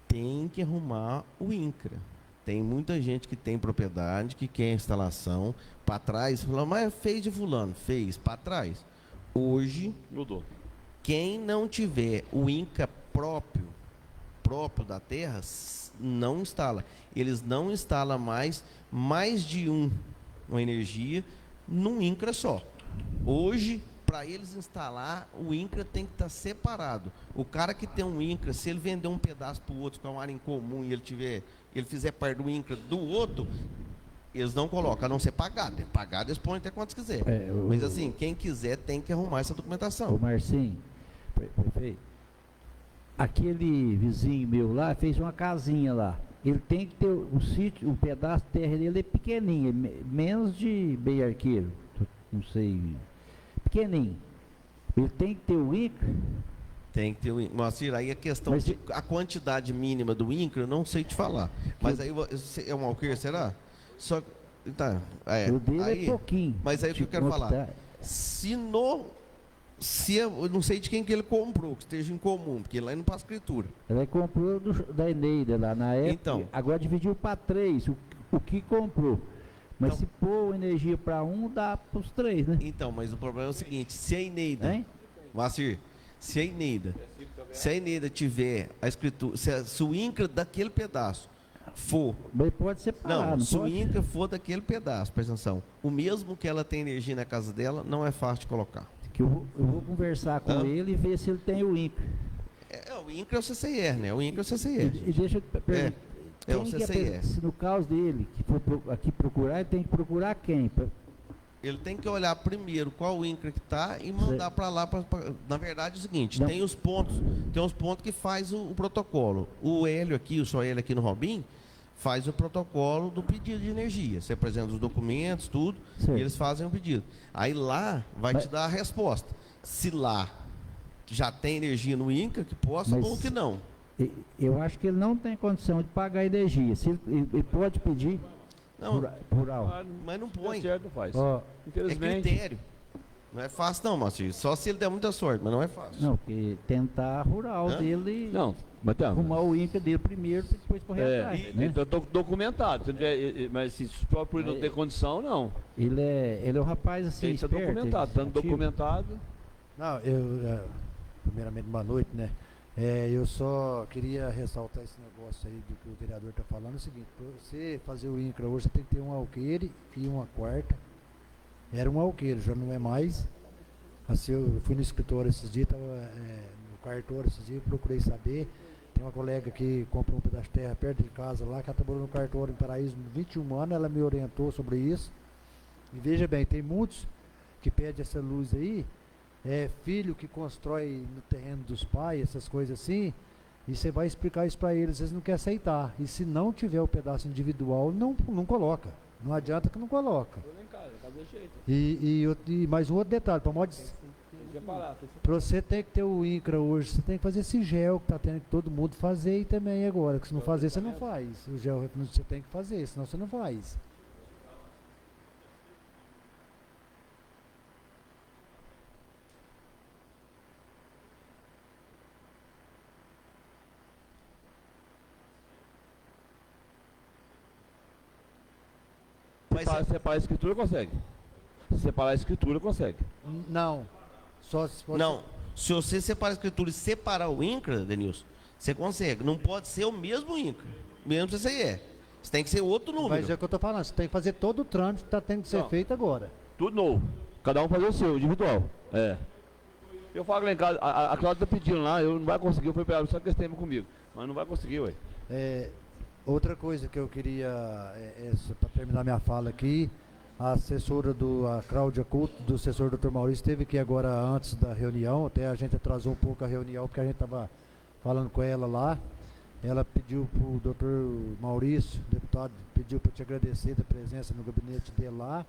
tem que arrumar o INCRA. Tem muita gente que tem propriedade, que quer instalação, para trás, falando, mas fez de fulano, fez, para trás. Hoje, Mudou. Quem não tiver o INCRA próprio da terra, não instala. Eles não instalam mais de uma energia num INCRA só. Hoje, para eles instalar, o INCRA tem que estar separado. O cara que tem um INCRA, se ele vender um pedaço para o outro, que é uma área em comum, e ele fizer parte do INCRA do outro, eles não colocam, a não ser pagado. Pagado eles põem até quantos quiser. Mas assim, quem quiser tem que arrumar essa documentação. Ô Marcinho, prefeito, aquele vizinho meu lá fez uma casinha lá. Ele tem que ter o sítio, o pedaço de terra dele é pequenininho, menos de meio arqueiro, não sei, pequenininho. Ele tem que ter o INCRA. Tem que ter o INCRA. Moacir, aí a questão a quantidade mínima do INCRA, eu não sei te falar. Mas aí é um alqueire, será? Só tá, o dele aí, é pouquinho. Mas aí o que eu quero falar? Eu não sei de quem que ele comprou, que esteja em comum, porque lá não passa escritura. Ele comprou da Eneida lá na época, então, agora dividiu para 3, o que comprou. Mas então, se pôr energia para um, dá para os 3, né? Então, mas o problema é o seguinte: se a Eneida, Moacir, se a Eneida tiver a escritura, se o INCRA daquele pedaço for. Mas pode separar, não se o INCRA for daquele pedaço, presta atenção. O mesmo que ela tem energia na casa dela, não é fácil de colocar. Que eu vou conversar com ele e ver se ele tem o INCRA. O INCRA é o CCR, né? O INCRA é o CCR. E deixa eu perguntar. É o CCR. Se no caso dele, que for aqui procurar, ele tem que procurar quem? Ele tem que olhar primeiro qual o INCRA que está e mandar para lá. Na verdade é o seguinte, tem uns pontos que faz o protocolo. O Hélio aqui, o Hélio aqui no Robin, faz o protocolo do pedido de energia. Você apresenta os documentos, tudo, e eles fazem o pedido. Aí lá vai te dar a resposta. Se lá já tem energia no INCRA, que possa ou que não. Eu acho que ele não tem condição de pagar a energia. Se ele pode pedir rural. Mas não põe. Certo, faz. É critério. Não é fácil não, Márcio. Só se ele der muita sorte, mas não é fácil. Não, porque tentar rural dele... Não, mas tá. Arrumar o INCRA dele primeiro, depois correr atrás. Né? Então, documentado. Mas se o próprio não tem condição, não. Ele é um rapaz assim, tem que estar documentado. Estando documentado... Não, primeiramente, boa noite, né? Eu só queria ressaltar esse negócio aí do que o vereador está falando. É o seguinte: para você fazer o INCRA hoje, você tem que ter um alqueire e uma quarta. Era um alqueire, já não é mais. Assim, eu fui no escritório esses dias, estava no cartório esses dias, procurei saber. Tem uma colega que comprou um pedaço de terra perto de casa lá, que ela trabalhou no cartório em Paraíso 21 anos, ela me orientou sobre isso. E veja bem, tem muitos que pedem essa luz aí, filho que constrói no terreno dos pais, essas coisas assim, e você vai explicar isso para eles, eles não querem aceitar. E se não tiver o pedaço individual, não coloca. Não adianta que não coloca. E mais um outro detalhe, para você ter que ter o INCRA hoje, você tem que fazer esse gel que está tendo que todo mundo fazer e também agora, que se não fazer, você não faz. O gel você tem que fazer, senão você não faz. Separar a escritura, consegue. Se separar a escritura, consegue. Não. Só se for... Não. Se você separar a escritura e separar o INCRA, Denilson, você consegue. Não pode ser o mesmo INCRA. Mesmo se você é. Você tem que ser outro número. Mas é o que eu estou falando. Você tem que fazer todo o trâmite que está tendo que ser feito agora. Tudo novo. Cada um fazer o seu, individual. É. Eu falo lá em casa, a Cláudia tá pedindo lá, eu não vai conseguir, eu fui pegar só que esse tema comigo. Mas não vai conseguir, ué. Outra coisa que eu queria, para terminar minha fala aqui, a assessora a Cláudia Couto, do assessor Dr. Maurício, esteve aqui agora antes da reunião, até a gente atrasou um pouco a reunião, porque a gente estava falando com ela lá. Ela pediu para o Dr. Maurício, deputado, pediu para te agradecer da presença no gabinete dele lá,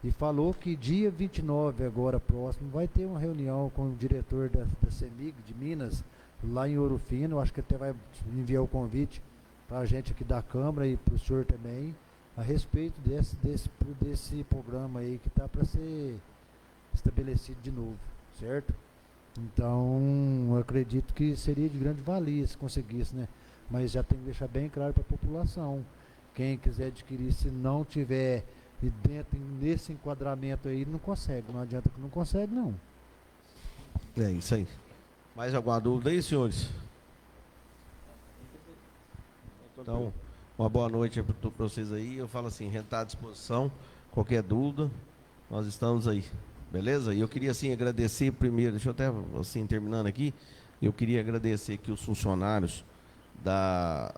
e falou que dia 29, agora próximo, vai ter uma reunião com o diretor da CEMIG de Minas, lá em Ouro Fino. Eu acho que até vai enviar o convite para a gente aqui da Câmara e para o senhor também, a respeito desse programa aí que está para ser estabelecido de novo, certo? Então, eu acredito que seria de grande valia se conseguisse, né? Mas já tem que deixar bem claro para a população. Quem quiser adquirir, se não tiver dentro nesse enquadramento aí, não consegue. Não adianta que não consegue, não. É isso aí. Mais alguma dúvida aí, senhores? Então, uma boa noite para vocês aí. Eu falo assim, a gente está à disposição. Qualquer dúvida, nós estamos aí. Beleza? E eu queria, assim, agradecer primeiro, deixa eu até, assim, terminando aqui, eu queria agradecer aqui os funcionários da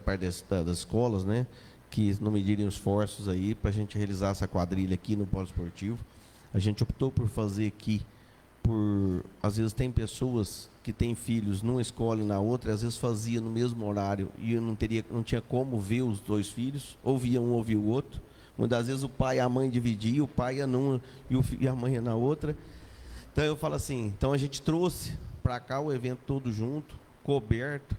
parte das escolas, né, que não medirem os esforços aí para a gente realizar essa quadrilha aqui no Polo Esportivo. A gente optou por fazer aqui, às vezes tem pessoas que têm filhos numa escola e na outra, às vezes fazia no mesmo horário e não tinha como ver os dois filhos, ou via um ou via o outro. Muitas vezes o pai e a mãe dividiam, o pai ia numa e a mãe ia na outra. Então eu falo assim, então a gente trouxe para cá o evento todo junto, coberto,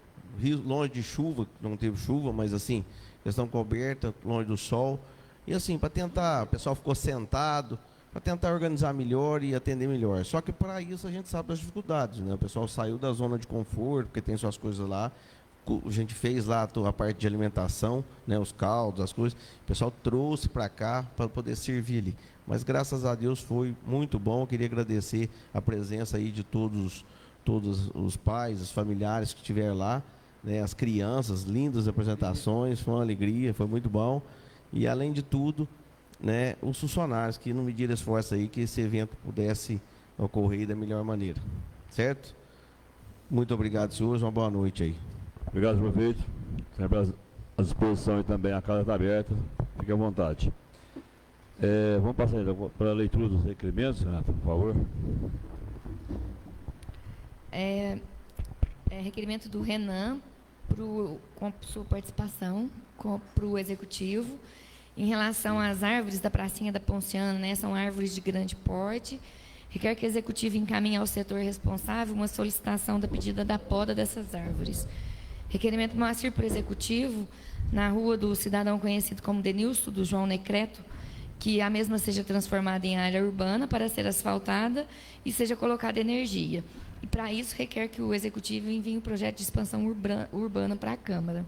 longe de chuva, não teve chuva, mas assim, questão coberta, longe do sol. E assim, para tentar, o pessoal ficou sentado, para tentar organizar melhor e atender melhor. Só que para isso a gente sabe das dificuldades, né? O pessoal saiu da zona de conforto, porque tem suas coisas lá. A gente fez lá a parte de alimentação, né, os caldos, as coisas. O pessoal trouxe para cá para poder servir ali. Mas graças a Deus foi muito bom. Eu queria agradecer a presença aí de todos os pais, os familiares que estiveram lá, né, as crianças, lindas apresentações, foi uma alegria, foi muito bom. E além de tudo, né, os funcionários que não mediram esforço aí, que esse evento pudesse ocorrer da melhor maneira. Certo? Muito obrigado, senhores. Uma boa noite aí. Obrigado, prefeito. Sempre à disposição e também a casa está aberta. Fique à vontade. Vamos passar então para a leitura dos requerimentos, Renata, por favor. Requerimento do Renan, com sua participação para o Executivo, em relação às árvores da pracinha da Ponciana, né, são árvores de grande porte. Requer que o Executivo encaminhe ao setor responsável uma solicitação da pedida da poda dessas árvores. Requerimento Moacir para o Executivo, na rua do cidadão conhecido como Denilson, do João Necreto, que a mesma seja transformada em área urbana para ser asfaltada e seja colocada energia. E, para isso, requer que o Executivo envie um projeto de expansão urbana para a Câmara.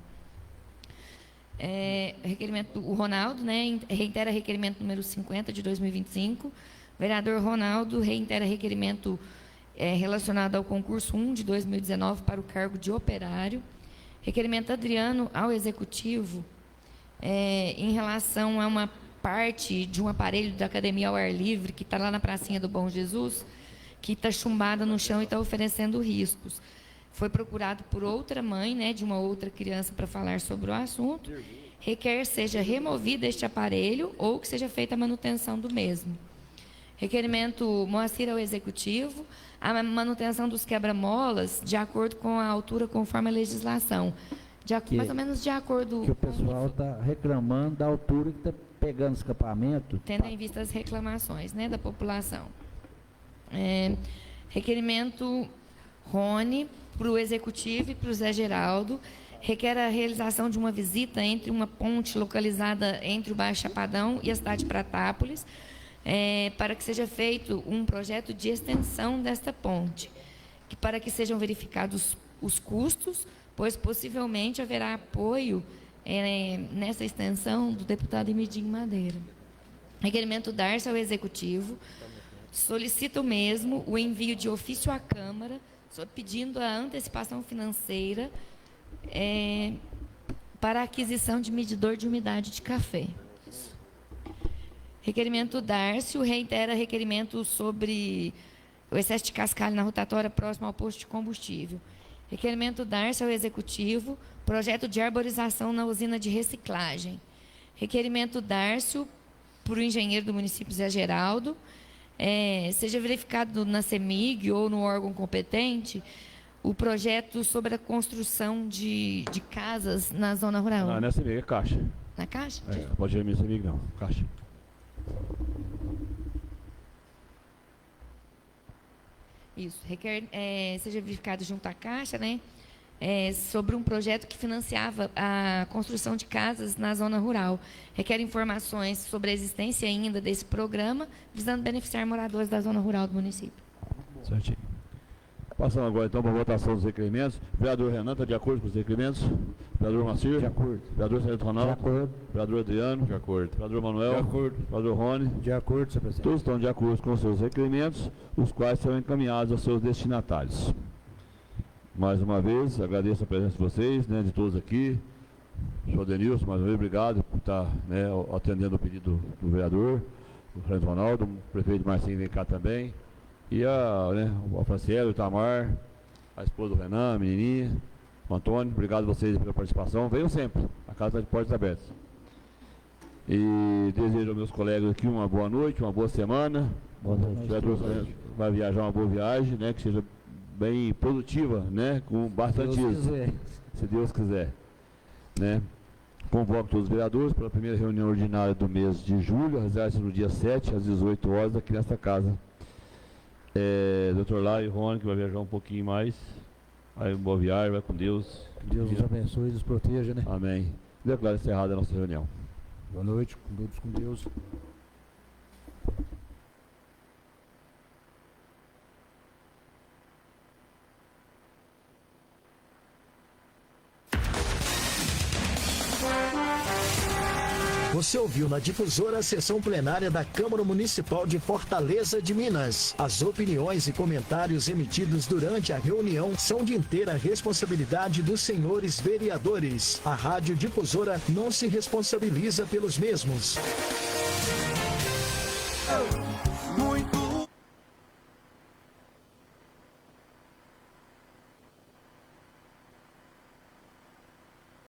Requerimento do Ronaldo, né, reitera requerimento número 50 de 2025. Vereador Ronaldo reitera requerimento relacionado ao concurso 1 de 2019 para o cargo de operário. Requerimento Adriano ao Executivo em relação a uma parte de um aparelho da academia ao ar livre que está lá na pracinha do Bom Jesus, que está chumbada no chão e está oferecendo riscos. Foi procurado por outra mãe, né, de uma outra criança para falar sobre o assunto. Requer seja removido este aparelho ou que seja feita a manutenção do mesmo. Requerimento Moacir ao Executivo, a manutenção dos quebra-molas de acordo com a altura conforme a legislação. Mais ou menos de acordo que o pessoal está reclamando da altura que está pegando escapamento. Tendo em vista as reclamações, né, da população. Requerimento Rony para o Executivo e para o Zé Geraldo. Requer a realização de uma visita entre uma ponte localizada entre o Baixo Chapadão e a cidade de Pratápolis, para que seja feito um projeto de extensão desta ponte, para que sejam verificados os custos, pois possivelmente haverá apoio nessa extensão do deputado Emidinho Madeira. Requerimento Darcy ao Executivo. Solicita o mesmo o envio de ofício à Câmara, pedindo a antecipação financeira para a aquisição de medidor de umidade de café. Requerimento Darcy reitera requerimento sobre o excesso de cascalho na rotatória próxima ao posto de combustível. Requerimento Darcy ao Executivo, projeto de arborização na usina de reciclagem. Requerimento Darcy por o engenheiro do município Zé Geraldo, seja verificado na CEMIG ou no órgão competente o projeto sobre a construção de casas na zona rural. Não, não é CEMIG, é Caixa. Na Caixa? Pode ir na CEMIG, não. Caixa. Isso. Seja verificado junto à Caixa, né? Sobre um projeto que financiava a construção de casas na zona rural. Requer informações sobre a existência ainda desse programa, visando beneficiar moradores da zona rural do município. Certinho. Passando agora então para a votação dos requerimentos. Vereador Renan, está de acordo com os requerimentos? Vereador Macir? De acordo. Vereador Sargento Ronaldo? De acordo. Vereador Adriano? De acordo. Vereador Manuel? De acordo. Vereador Rony? De acordo, senhor presidente. Todos estão de acordo com os seus requerimentos, os quais serão encaminhados aos seus destinatários. Mais uma vez, agradeço a presença de vocês, né, de todos aqui. Senhor Denilson, mais uma vez, obrigado por estar, né, atendendo o pedido do vereador, o Sargento Ronaldo, o prefeito Marcinho vem cá também. E o Franciele, o Itamar, a esposa do Renan, a menininha, o Antônio, obrigado a vocês pela participação. Venham sempre, a casa está de portas abertas. E desejo aos meus colegas aqui uma boa noite, uma boa semana. Boa noite. O vereador vai viajar, uma boa viagem, né, que seja bem produtiva, né, com bastante êxito, se Deus quiser. Né. Convoco todos os vereadores para a primeira reunião ordinária do mês de julho, a realizar-se no dia 7, às 18 horas, aqui nesta casa. Dr. Lá e Rony, que vai viajar um pouquinho mais. Aí, boa viagem, vai com Deus. Deus nos abençoe e nos proteja, né? Amém. Declaro encerrada a nossa reunião. Boa noite, com todos com Deus. Você ouviu na difusora a sessão plenária da Câmara Municipal de Fortaleza de Minas. As opiniões e comentários emitidos durante a reunião são de inteira responsabilidade dos senhores vereadores. A Rádio Difusora não se responsabiliza pelos mesmos.